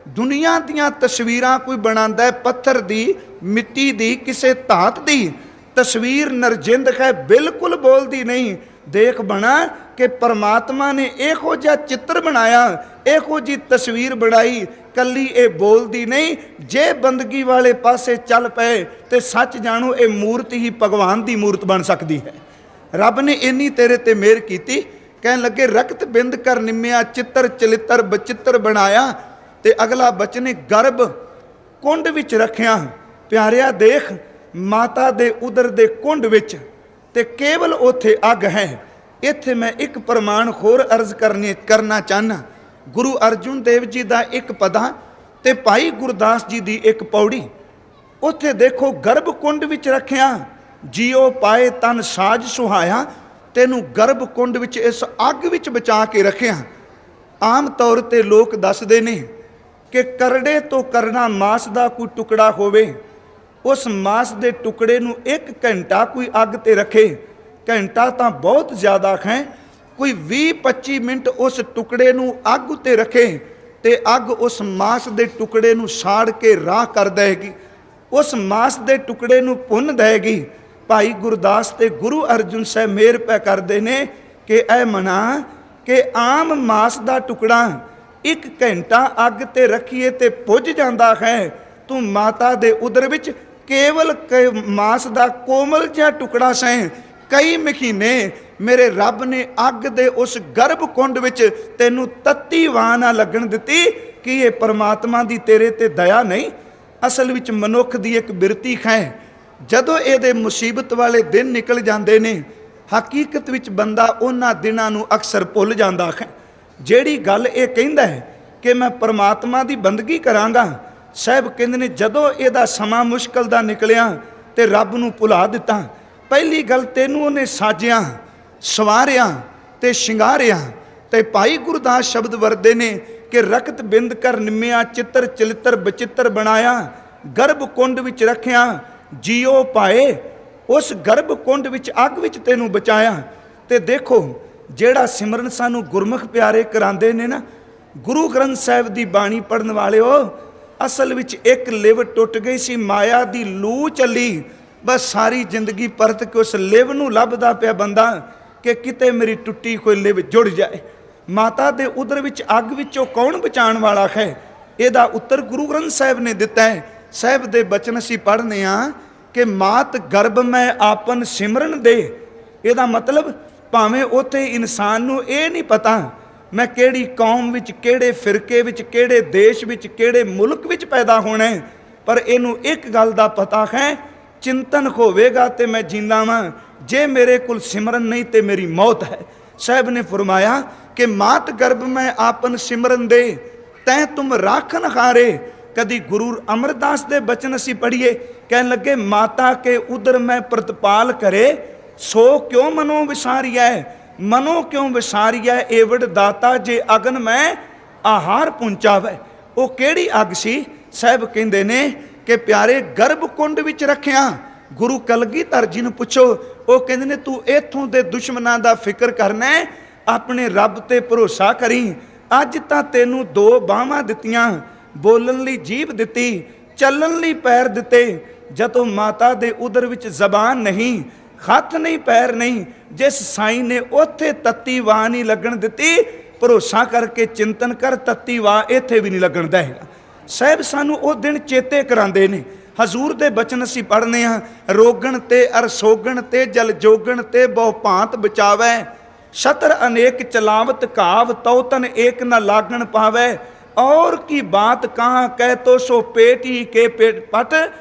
ਦੁਨੀਆ ਦੀਆਂ ਤਸਵੀਰਾਂ ਕੋਈ ਬਣਾਉਂਦਾ ਹੈ, ਪੱਥਰ ਦੀ, ਮਿੱਟੀ ਦੀ, ਕਿਸੇ ਧਾਤ ਦੀ। ਤਸਵੀਰ ਨਰਜਿੰਦ ਹੈ, ਬਿਲਕੁਲ ਬੋਲਦੀ ਨਹੀਂ। ਦੇਖ ਬਣਾ ਕਿ ਪਰਮਾਤਮਾ ਨੇ ਇਹੋ ਜਿਹਾ ਚਿੱਤਰ ਬਣਾਇਆ, ਇਹੋ ਜਿਹੀ ਤਸਵੀਰ ਬਣਾਈ, ਕੱਲੀ ਇਹ ਬੋਲਦੀ ਨਹੀਂ। ਜੇ ਬੰਦਗੀ ਵਾਲੇ ਪਾਸੇ ਚੱਲ ਪਏ ਤੇ ਸੱਚ ਜਾਣੋ ਇਹ ਮੂਰਤ ਹੀ ਭਗਵਾਨ ਦੀ ਮੂਰਤ ਬਣ ਸਕਦੀ ਹੈ। ਰੱਬ ਨੇ ਇੰਨੀ ਤੇਰੇ ਤੇ ਮਿਹਰ ਕੀਤੀ। ਕਹਿਣ ਲੱਗੇ ਰਕਤ ਬਿੰਦ ਕਰ ਨਿੰਮਿਆ, ਚਿੱਤਰ ਚਲਿੱਤਰ ਬਚਿੱਤਰ ਬਣਾਇਆ। ਤੇ ਅਗਲਾ ਬਚਨ, ਗਰਭ ਕੁੰਡ ਵਿੱਚ ਰੱਖਿਆ। ਪਿਆਰਿਆ ਦੇਖ, ਮਾਤਾ ਦੇ ਉਦਰ ਦੇ ਕੁੰਡ ਵਿੱਚ ਤੇ ਕੇਵਲ ਉੱਥੇ ਅੱਗ ਹੈ। ਇੱਥੇ ਮੈਂ ਇੱਕ ਪ੍ਰਮਾਣ ਹੋਰ ਅਰਜ਼ ਕਰਨਾ ਚਾਹਨਾ। ਗੁਰੂ ਅਰਜੁਨ ਦੇਵ ਜੀ ਦਾ ਇੱਕ ਪਦਾ ਤੇ ਭਾਈ ਗੁਰਦਾਸ ਜੀ ਦੀ ਇੱਕ ਪੌੜੀ। ਉੱਥੇ ਦੇਖੋ, ਗਰਭ ਕੁੰਡ ਵਿੱਚ ਰੱਖਿਆ, ਜੀਓ ਪਾਏ ਤਨ ਸਾਜ ਸੁਹਾਇਆ। ਤੈਨੂੰ ਗਰਭ ਕੁੰਡ ਵਿੱਚ ਇਸ ਅੱਗ ਵਿੱਚ ਬਚਾ ਕੇ ਰੱਖਿਆ। ਆਮ ਤੌਰ ਤੇ ਲੋਕ ਦੱਸਦੇ ਨੇ ਕਿ ਕਰੜੇ ਤੋਂ ਕਰਨਾ ਮਾਸ ਦਾ ਕੋਈ ਟੁਕੜਾ ਹੋਵੇ, ਉਸ ਮਾਸ ਦੇ ਟੁਕੜੇ ਨੂੰ 1 ਘੰਟਾ ਕੋਈ ਅੱਗ ਤੇ ਰੱਖੇ। ਘੰਟਾ ਤਾਂ ਬਹੁਤ ਜ਼ਿਆਦਾ ਹੈ, ਕੋਈ 20-25 ਮਿੰਟ ਉਸ ਟੁਕੜੇ ਨੂੰ ਅੱਗ ਉੱਤੇ ਰੱਖੇ ਤੇ ਅੱਗ ਉਸ ਮਾਸ ਦੇ ਟੁਕੜੇ ਨੂੰ ਸਾੜ ਕੇ ਰਾਖ ਕਰ ਦੇਗੀ, ਉਸ ਮਾਸ ਦੇ ਟੁਕੜੇ ਨੂੰ ਭੁੰਨ ਦੇਗੀ। ਭਾਈ ਗੁਰਦਾਸ ਤੇ ਗੁਰੂ ਅਰਜੁਨ ਸਾਹਿਬ ਮਿਹਰ ਪੈ ਕਰਦੇ ਨੇ ਕਿ ਇਹ ਮਨਾ ਕਿ ਆਮ ਮਾਸ ਦਾ ਟੁਕੜਾ 1 ਘੰਟਾ ਅੱਗ ਤੇ ਰੱਖੀਏ ਤੇ ਪੁੱਜ ਜਾਂਦਾ ਹੈ। ਤੂੰ ਮਾਤਾ ਦੇ ਉਦਰ ਵਿੱਚ ਕੇਵਲ ਮਾਸ ਦਾ ਕੋਮਲ ਜਿਹਾ ਟੁਕੜਾ ਸੈਂ। ਕਈ ਮਹੀਨੇ ਮੇਰੇ ਰੱਬ ਨੇ ਅੱਗ ਦੇ ਉਸ ਗਰਭ ਕੁੰਡ ਵਿੱਚ ਤੈਨੂੰ ਤੱਤੀ ਵਾਹ ਨਾ ਲੱਗਣ ਦਿੱਤੀ। ਕਿ ਇਹ ਪਰਮਾਤਮਾ ਦੀ ਤੇਰੇ ਤੇ ਦਇਆ ਨਹੀਂ, ਅਸਲ ਵਿੱਚ ਮਨੁੱਖ ਦੀ ਇੱਕ ਬਿਰਤੀ ਹੈ। ਜਦੋਂ ਇਹਦੇ ਮੁਸੀਬਤ ਵਾਲੇ ਦਿਨ ਨਿਕਲ ਜਾਂਦੇ ਨੇ, ਹਕੀਕਤ ਵਿੱਚ ਬੰਦਾ ਉਹਨਾਂ ਦਿਨਾਂ ਨੂੰ ਅਕਸਰ ਭੁੱਲ ਜਾਂਦਾ ਹੈ। ਜਿਹੜੀ ਗੱਲ ਇਹ ਕਹਿੰਦਾ ਹੈ ਕਿ ਮੈਂ ਪਰਮਾਤਮਾ ਦੀ ਬੰਦਗੀ ਕਰਾਂਗਾ, ਸਾਹਿਬ ਕਹਿੰਦੇ ਨੇ ਜਦੋਂ ਇਹਦਾ ਸਮਾਂ ਮੁਸ਼ਕਲ ਦਾ ਨਿਕਲਿਆ ਤੇ ਰੱਬ ਨੂੰ ਭੁਲਾ ਦਿੱਤਾ। ਪਹਿਲੀ ਗੱਲ, ਤੈਨੂੰ ਉਹਨੇ ਸਾਜਿਆ, ਸਵਾਰਿਆ ਤੇ ਸ਼ਿੰਗਾਰਿਆ। ਤੇ ਭਾਈ ਗੁਰਦਾਸ ਸ਼ਬਦ ਵਰਦੇ ਨੇ ਕਿ ਰਕਤ ਬਿੰਦ ਕਰ ਨਿੰਮਿਆ, ਚਿੱਤਰ ਚਲਿੱਤਰ ਬਚਿੱਤਰ ਬਣਾਇਆ। ਗਰਭ ਕੁੰਡ ਵਿੱਚ ਰੱਖਿਆ, ਜੀਓ ਪਾਏ। ਉਸ ਗਰਭ ਕੁੰਡ ਵਿੱਚ ਅੱਗ ਵਿੱਚ ਤੈਨੂੰ ਬਚਾਇਆ। ਤੇ ਦੇਖੋ, ਜਿਹੜਾ ਸਿਮਰਨ ਸਾਨੂੰ ਗੁਰਮੁਖ ਪਿਆਰੇ ਕਰਾਉਂਦੇ ਨੇ ਨਾ, ਗੁਰੂ ਗ੍ਰੰਥ ਸਾਹਿਬ ਦੀ ਬਾਣੀ ਪੜਨ ਵਾਲਿਓ, ਅਸਲ ਵਿੱਚ ਇੱਕ ਲਿਵ ਟੁੱਟ ਗਈ ਸੀ, ਮਾਇਆ ਦੀ ਲੂ ਚੱਲੀ, ਬਸ ਸਾਰੀ ਜ਼ਿੰਦਗੀ ਪਰਤ ਕੇ ਉਸ ਲਿਵ ਨੂੰ ਲੱਭਦਾ ਪਿਆ ਬੰਦਾ ਕਿ ਕਿਤੇ ਮੇਰੀ ਟੁੱਟੀ ਕੋਈ ਲਿਵ ਜੁੜ ਜਾਏ। ਮਾਤਾ ਦੇ ਉਦਰ ਵਿੱਚ ਅੱਗ ਵਿੱਚੋਂ ਕੌਣ ਬਚਾਉਣ ਵਾਲਾ ਹੈ? ਇਹਦਾ ਉੱਤਰ ਗੁਰੂ ਗ੍ਰੰਥ ਸਾਹਿਬ ਨੇ ਦਿੱਤਾ ਹੈ। ਸਾਹਿਬ ਦੇ ਬਚਨ ਅਸੀਂ ਪੜ੍ਹਨੇ ਆ ਕਿ ਮਾਤ ਗਰਭ ਮੈਂ ਆਪਨ ਸਿਮਰਨ ਦੇ। ਇਹਦਾ ਮਤਲਬ ਭਾਵੇਂ ਉੱਥੇ ਇਨਸਾਨ ਨੂੰ ਇਹ ਨਹੀਂ ਪਤਾ ਮੈਂ ਕਿਹੜੀ ਕੌਮ ਵਿੱਚ, ਕਿਹੜੇ ਫਿਰਕੇ ਵਿੱਚ, ਕਿਹੜੇ ਦੇਸ਼ ਵਿੱਚ, ਕਿਹੜੇ ਮੁਲਕ ਵਿੱਚ ਪੈਦਾ ਹੋਣਾ ਹੈ, ਪਰ ਇਹਨੂੰ ਇੱਕ ਗੱਲ ਦਾ ਪਤਾ ਹੈ, ਚਿੰਤਨ ਹੋਵੇਗਾ ਤੇ ਮੈਂ ਜਿੰਦਾ ਵਾਂ, ਜੇ ਮੇਰੇ ਕੋਲ ਸਿਮਰਨ ਨਹੀਂ ਤੇ ਮੇਰੀ ਮੌਤ ਹੈ। ਸਾਹਿਬ ਨੇ ਫਰਮਾਇਆ ਕਿ ਮਾਤ ਗਰਭ ਮੈਂ ਆਪਨ ਸਿਮਰਨ ਦੇ ਤੈਂ ਤੁਮ ਰਾਖਨ ਹਾਰੇ। ਕਦੀ ਗੁਰੂ ਅਮਰਦਾਸ ਦੇ ਬਚਨ ਅਸੀਂ ਪੜ੍ਹੀਏ, ਕਹਿਣ ਲੱਗੇ ਮਾਤਾ ਕੇ ਉਦਰ ਮੈਂ ਪ੍ਰਤਪਾਲ ਕਰੇ, ਸੋ ਕਿਉਂ ਮਨੋ ਵਿਸਾਰੀਐ, ਮਨੋ ਕਿਉਂ ਵਿਸਾਰੀਐ, ਏਵੜ ਦਾਤਾ ਜੇ ਅਗਨ ਮੈਂ ਆਹਾਰ ਪਹੁੰਚਾਵੇ। ਉਹ ਕਿਹੜੀ ਅੱਗ ਸੀ? ਸਾਹਿਬ ਕਹਿੰਦੇ ਨੇ ਕਿ ਪਿਆਰੇ ਗਰਭ ਕੁੰਡ ਵਿੱਚ ਰੱਖਿਆ। ਗੁਰੂ ਕਲਗੀਧਰ ਜੀ ਨੂੰ ਪੁੱਛੋ, ਉਹ ਕਹਿੰਦੇ ਨੇ ਤੂੰ ਇੱਥੋਂ ਦੇ ਦੁਸ਼ਮਣਾਂ ਦਾ ਫਿਕਰ ਕਰਨਾ, ਆਪਣੇ ਰੱਬ ਤੇ ਭਰੋਸਾ ਕਰੀ। ਅੱਜ ਤਾਂ ਤੈਨੂੰ ਦੋ ਬਾਹਾਂ ਦਿੱਤੀਆਂ, ਬੋਲਣ ਲਈ ਜੀਭ ਦਿੱਤੀ, ਚੱਲਣ ਲਈ ਪੈਰ ਦਿੱਤੇ। ਜਦੋਂ ਮਾਤਾ ਦੇ ਉਦਰ ਵਿੱਚ ਜ਼ਬਾਨ ਨਹੀਂ, ਹੱਥ ਨਹੀਂ, ਪੈਰ ਨਹੀਂ, ਜਿਸ ਸਾਈਂ ਨੇ ਉੱਥੇ ਤੱਤੀ ਵਾਹ ਨਹੀਂ ਲੱਗਣ ਦਿੱਤੀ, ਭਰੋਸਾ ਕਰਕੇ ਚਿੰਤਨ ਕਰ, ਤੱਤੀ ਵਾਹ ਇੱਥੇ ਵੀ ਨਹੀਂ ਲੱਗਣ ਦੇਗਾ। ਸਾਹਿਬ ਸਾਨੂੰ ਉਹ ਦਿਨ ਚੇਤੇ ਕਰਾਉਂਦੇ ਨੇ। ਹਜ਼ੂਰ ਦੇ ਬਚਨ ਅਸੀਂ ਪੜ੍ਹਨੇ ਆ, ਰੋਗਣ ਤੇ ਅਰ ਸੋਗਣ ਤੇ ਜਲ ਜੋਗਣ ਤੇ ਬਹੁ ਭਾਂਤ ਬਚਾਵੈ, ਸ਼ਤਰ ਅਨੇਕ ਚਲਾਵਤ ਘਾਵ ਤਉ ਤਨ ਏਕ ਨ ਲਾਗਣ ਪਾਵੈ, ਔਰ ਕੀ ਬਾਤ ਕਹਾਂ ਕਹਿ ਤੋ ਸੋ ਪੇਟ ਹੀ ਕੇ ਪੇਟ ਪਟ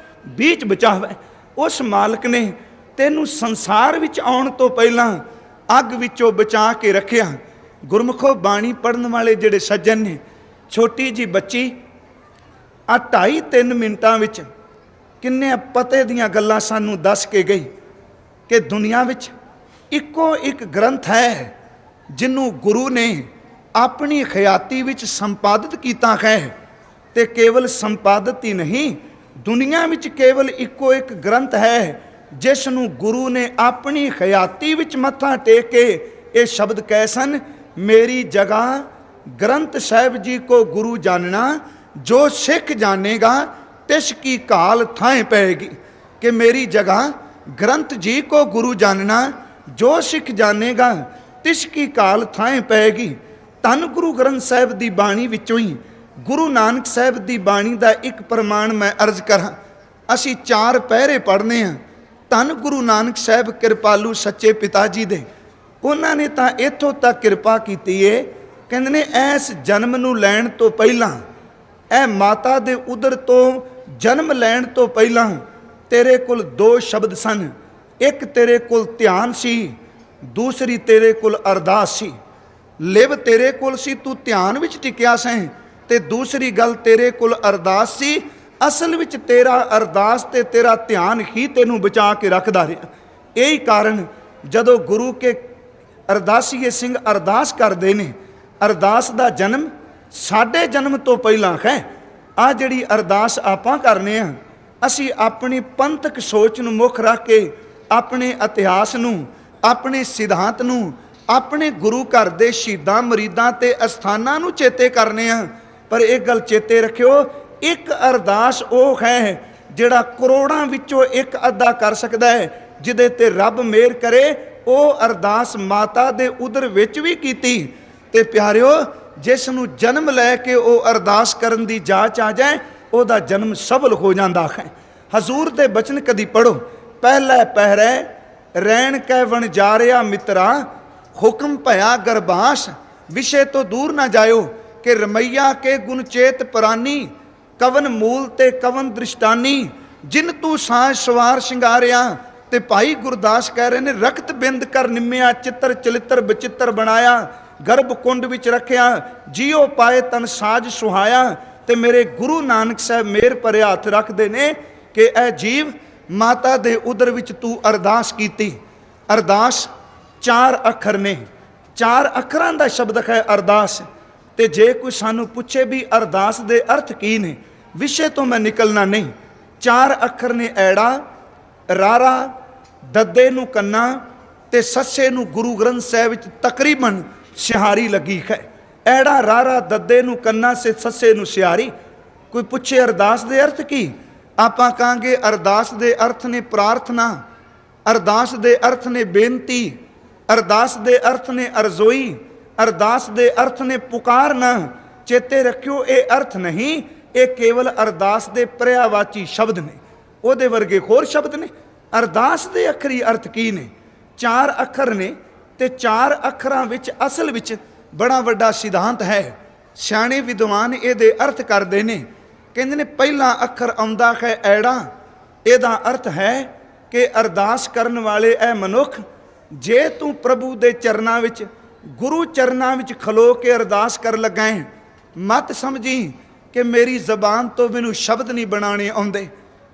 ਬੀਚ ਬਚਾਵੈ। ਉਸ ਮਾਲਕ ਨੇ ਤੈਨੂੰ ਸੰਸਾਰ ਵਿੱਚ ਆਉਣ ਤੋਂ ਪਹਿਲਾਂ ਅੱਗ ਵਿੱਚੋਂ ਬਚਾ ਕੇ ਰੱਖਿਆ। ਗੁਰਮੁਖੋ ਬਾਣੀ ਪੜ੍ਹਨ ਵਾਲੇ ਜਿਹੜੇ ਸੱਜਣ ਨੇ, ਛੋਟੀ ਜੀ ਬੱਚੀ ਆ 2.5-3 ਮਿੰਟਾਂ ਵਿੱਚ ਕਿੰਨੇ ਪਤੇ ਦੀਆਂ ਗੱਲਾਂ ਸਾਨੂੰ ਦੱਸ ਕੇ ਗਈ ਕਿ ਦੁਨੀਆ ਵਿੱਚ ਇੱਕੋ ਇੱਕ ਗ੍ਰੰਥ ਹੈ ਜਿਹਨੂੰ ਗੁਰੂ ਨੇ ਆਪਣੀ ਖਿਆਤੀ ਵਿੱਚ ਸੰਪਾਦਿਤ ਕੀਤਾ ਹੈ। ਤੇ ਕੇਵਲ ਸੰਪਾਦਿਤ ਹੀ ਨਹੀਂ, ਦੁਨੀਆ ਵਿੱਚ ਕੇਵਲ ਇੱਕੋ ਇੱਕ ਗ੍ਰੰਥ ਹੈ ਜਿਸ ਨੂੰ ਗੁਰੂ ਨੇ ਆਪਣੀ ਖਿਆਤੀ ਵਿੱਚ ਮੱਥਾ ਟੇਕ ਕੇ ਇਹ ਸ਼ਬਦ ਕਹੇ ਸਨ, ਮੇਰੀ ਜਗ੍ਹਾ ਗ੍ਰੰਥ ਸਾਹਿਬ ਜੀ ਕੋ ਗੁਰੂ ਜਾਨਣਾ, ਜੋ ਸਿੱਖ ਜਾਣੇਗਾ ਤਿਸ ਕੀ ਕਾਲ ਥਾਂ ਪਏਗੀ। ਕਿ ਮੇਰੀ ਜਗ੍ਹਾ ਗ੍ਰੰਥ ਜੀ ਕੋ ਗੁਰੂ ਜਾਨਣਾ, ਜੋ ਸਿੱਖ ਜਾਣੇਗਾ ਤਿਸ ਕੀ ਕਾਲ ਥਾਂ ਪਏਗੀ। ਧੰਨ ਗੁਰੂ ਗ੍ਰੰਥ ਸਾਹਿਬ ਦੀ ਬਾਣੀ ਵਿੱਚੋਂ ਹੀ ਗੁਰੂ ਨਾਨਕ ਸਾਹਿਬ ਦੀ ਬਾਣੀ ਦਾ ਇੱਕ ਪ੍ਰਮਾਣ ਮੈਂ ਅਰਜ਼ ਕਰਾਂ। ਅਸੀਂ 4 ਪਹਿਰੇ ਪੜ੍ਹਨੇ ਆ। ਧੰਨ ਗੁਰੂ ਨਾਨਕ ਸਾਹਿਬ ਕਿਰਪਾਲੂ ਸੱਚੇ ਪਿਤਾ ਜੀ ਦੇ, ਉਹਨਾਂ ਨੇ ਤਾਂ ਇੱਥੋਂ ਤੱਕ ਕਿਰਪਾ ਕੀਤੀ ਏ, ਕਹਿੰਦੇ ਨੇ ਐਸ ਜਨਮ ਨੂੰ ਲੈਣ ਤੋਂ ਪਹਿਲਾਂ, ਇਹ ਮਾਤਾ ਦੇ ਉਦਰ ਤੋਂ ਜਨਮ ਲੈਣ ਤੋਂ ਪਹਿਲਾਂ ਤੇਰੇ ਕੋਲ 2 ਸ਼ਬਦ ਸਨ। ਇੱਕ ਤੇਰੇ ਕੋਲ ਧਿਆਨ ਸੀ, ਦੂਸਰੀ ਤੇਰੇ ਕੋਲ ਅਰਦਾਸ ਸੀ। ਲਿਵ ਤੇਰੇ ਕੋਲ ਸੀ, ਤੂੰ ਧਿਆਨ ਵਿੱਚ ਟਿਕਿਆ ਸੈਂ, ਤੇ ਦੂਸਰੀ ਗੱਲ ਤੇਰੇ ਕੋਲ ਅਰਦਾਸ ਸੀ। ਅਸਲ ਵਿੱਚ ਤੇਰਾ ਅਰਦਾਸ ਤੇ ਤੇਰਾ ਧਿਆਨ ਹੀ ਤੈਨੂੰ ਬਚਾ ਕੇ ਰੱਖਦਾ ਰਿਹਾ। ਇਹੀ ਕਾਰਨ ਜਦੋਂ ਗੁਰੂ ਕੇ ਅਰਦਾਸੀਏ ਸਿੰਘ ਅਰਦਾਸ ਕਰਦੇ ਨੇ, ਅਰਦਾਸ ਦਾ ਜਨਮ ਸਾਡੇ ਜਨਮ ਤੋਂ ਪਹਿਲਾਂ ਹੈ। ਆ ਜਿਹੜੀ ਅਰਦਾਸ ਆਪਾਂ ਕਰਨੇ ਆ, ਅਸੀਂ ਆਪਣੀ ਪੰਥਕ ਸੋਚ ਨੂੰ ਮੁੱਖ ਰੱਖ ਕੇ ਆਪਣੇ ਇਤਿਹਾਸ ਨੂੰ, ਆਪਣੇ ਸਿਧਾਂਤ ਨੂੰ, ਆਪਣੇ ਗੁਰੂ ਘਰ ਦੇ ਸ਼ਹੀਦਾਂ ਮਰੀਦਾਂ ਤੇ ਅਸਥਾਨਾਂ ਨੂੰ ਚੇਤੇ ਕਰਨੇ ਆ। ਪਰ ਇਹ ਗੱਲ ਚੇਤੇ ਰੱਖਿਓ, ਇੱਕ ਅਰਦਾਸ ਉਹ ਹੈ ਜਿਹੜਾ ਕਰੋੜਾਂ ਵਿੱਚੋਂ ਇੱਕ ਅੱਧਾ ਕਰ ਸਕਦਾ ਹੈ। ਜਿਹਦੇ ਤੇ ਰੱਬ ਮਿਹਰ ਕਰੇ, ਉਹ ਅਰਦਾਸ ਮਾਤਾ ਦੇ ਉਦਰ ਵਿੱਚ ਵੀ ਕੀਤੀ। ਤੇ ਪਿਆਰਿਓ, ਜਿਸ ਨੂੰ ਜਨਮ ਲੈ ਕੇ ਉਹ ਅਰਦਾਸ ਕਰਨ ਦੀ ਜਾਚ ਆ ਜਾਏ, ਉਹਦਾ ਜਨਮ ਸਫਲ ਹੋ ਜਾਂਦਾ ਹੈ। ਹਜ਼ੂਰ ਦੇ ਬਚਨ ਕਦੀ ਪੜੋ, ਪਹਿਲਾ ਪਹਿਰੇ ਰਹਿਣ ਕਹਿ ਵਣ ਜਾ ਰਿਹਾ ਮਿੱਤਰਾ, ਹੁਕਮ ਭਇਆ ਗਰਬਾਸ, ਵਿਸ਼ੇ ਤੋਂ ਦੂਰ ਨਾ ਜਾਇਓ ਕਿ ਰਮਈਆ ਕੇ ਗੁਣ ਚੇਤ ਪ੍ਰਾਨੀ, ਕਵਨ ਮੂਲ ਤੇ ਕਵਨ ਦ੍ਰਿਸ਼ਟਾਨੀ, ਜਿਨ ਤੂੰ ਸਾਜ ਸਵਾਰ ਸ਼ਿੰਗਾਰਿਆ। ਤੇ ਭਾਈ ਗੁਰਦਾਸ ਕਹਿ ਰਹੇ ਨੇ, ਰਕਤ ਬਿੰਦ ਕਰ ਨਿੰਮਿਆ, ਚਿੱਤਰ ਚਲਿੱਤਰ ਬਚਿੱਤਰ ਬਣਾਇਆ, ਗਰਭ ਕੁੰਡ ਵਿੱਚ ਰੱਖਿਆ, ਜੀਓ ਪਾਏ ਤਨ ਸਾਜ ਸੁਹਾਇਆ। ਤੇ ਮੇਰੇ ਗੁਰੂ ਨਾਨਕ ਸਾਹਿਬ ਮੇਰ ਭਰੇ ਹੱਥ ਰੱਖਦੇ ਨੇ ਕਿ ਇਹ ਜੀਵ ਮਾਤਾ ਦੇ ਉਦਰ ਵਿੱਚ ਤੂੰ ਅਰਦਾਸ ਕੀਤੀ। ਅਰਦਾਸ 4 ਅੱਖਰ ਨੇ, 4 ਅੱਖਰਾਂ ਦਾ ਸ਼ਬਦ ਹੈ ਅਰਦਾਸ। ਤੇ ਜੇ ਕੋਈ ਸਾਨੂੰ ਪੁੱਛੇ ਵੀ ਅਰਦਾਸ ਦੇ ਅਰਥ ਕੀ ਨੇ, ਵਿਸ਼ੇ ਤੋਂ ਮੈਂ ਨਿਕਲਣਾ ਨਹੀਂ। 4 ਅੱਖਰ ਨੇ, ਐੜਾ, ਰਾਰਾ, ਦੱਦੇ ਨੂੰ ਕੰਨਾ, ਤੇ ਸੱਸੇ ਨੂੰ ਗੁਰੂ ਗ੍ਰੰਥ ਸਾਹਿਬ ਵਿੱਚ ਤਕਰੀਬਨ ਸਿਹਾਰੀ ਲੱਗੀ ਹੈ। ਐੜਾ ਰਾਰਾ ਦੱਦੇ ਨੂੰ ਕੰਨਾ ਸੇ ਸੱਸੇ ਨੂੰ ਸਿਹਾਰੀ। ਕੋਈ ਪੁੱਛੇ ਅਰਦਾਸ ਦੇ ਅਰਥ ਕੀ, ਆਪਾਂ ਕਹਾਂਗੇ ਅਰਦਾਸ ਦੇ ਅਰਥ ਨੇ ਪ੍ਰਾਰਥਨਾ, ਅਰਦਾਸ ਦੇ ਅਰਥ ਨੇ ਬੇਨਤੀ, ਅਰਦਾਸ ਦੇ ਅਰਥ ਨੇ ਅਰਜ਼ੋਈ, ਅਰਦਾਸ ਦੇ ਅਰਥ ਨੇ ਪੁਕਾਰਨਾ। ਚੇਤੇ ਰੱਖਿਓ, ਇਹ ਅਰਥ ਨਹੀਂ, ਇਹ ਕੇਵਲ ਅਰਦਾਸ ਦੇ ਪਰਿਆਵਾਚੀ ਸ਼ਬਦ ਨੇ, ਉਹਦੇ ਵਰਗੇ ਹੋਰ ਸ਼ਬਦ ਨੇ। ਅਰਦਾਸ ਦੇ ਅੱਖਰੀ ਅਰਥ ਕੀ ਨੇ? 4 ਅੱਖਰ ਨੇ ਤੇ 4 ਅੱਖਰਾਂ ਵਿੱਚ ਅਸਲ ਵਿੱਚ ਬੜਾ ਵੱਡਾ ਸਿਧਾਂਤ ਹੈ। ਸਿਆਣੇ ਵਿਦਵਾਨ ਇਹਦੇ ਅਰਥ ਕਰਦੇ ਨੇ, ਕਹਿੰਦੇ ਨੇ ਪਹਿਲਾ ਅੱਖਰ ਆਉਂਦਾ ਹੈ ਐੜਾ। ਇਹਦਾ ਅਰਥ ਹੈ ਕਿ ਅਰਦਾਸ ਕਰਨ ਵਾਲੇ ਐ ਮਨੁੱਖ, ਜੇ ਤੂੰ ਪ੍ਰਭੂ ਦੇ ਚਰਨਾਂ ਵਿੱਚ, ਗੁਰੂ ਚਰਨਾਂ ਵਿੱਚ ਖਲੋ ਕੇ ਅਰਦਾਸ ਕਰ ਲੱਗਾ ਹੈ, ਮਤ ਸਮਝੀ ਕਿ ਮੇਰੀ ਜ਼ਬਾਨ ਤੋਂ ਮੈਨੂੰ ਸ਼ਬਦ ਨਹੀਂ ਬਣਾਉਣੇ ਆਉਂਦੇ।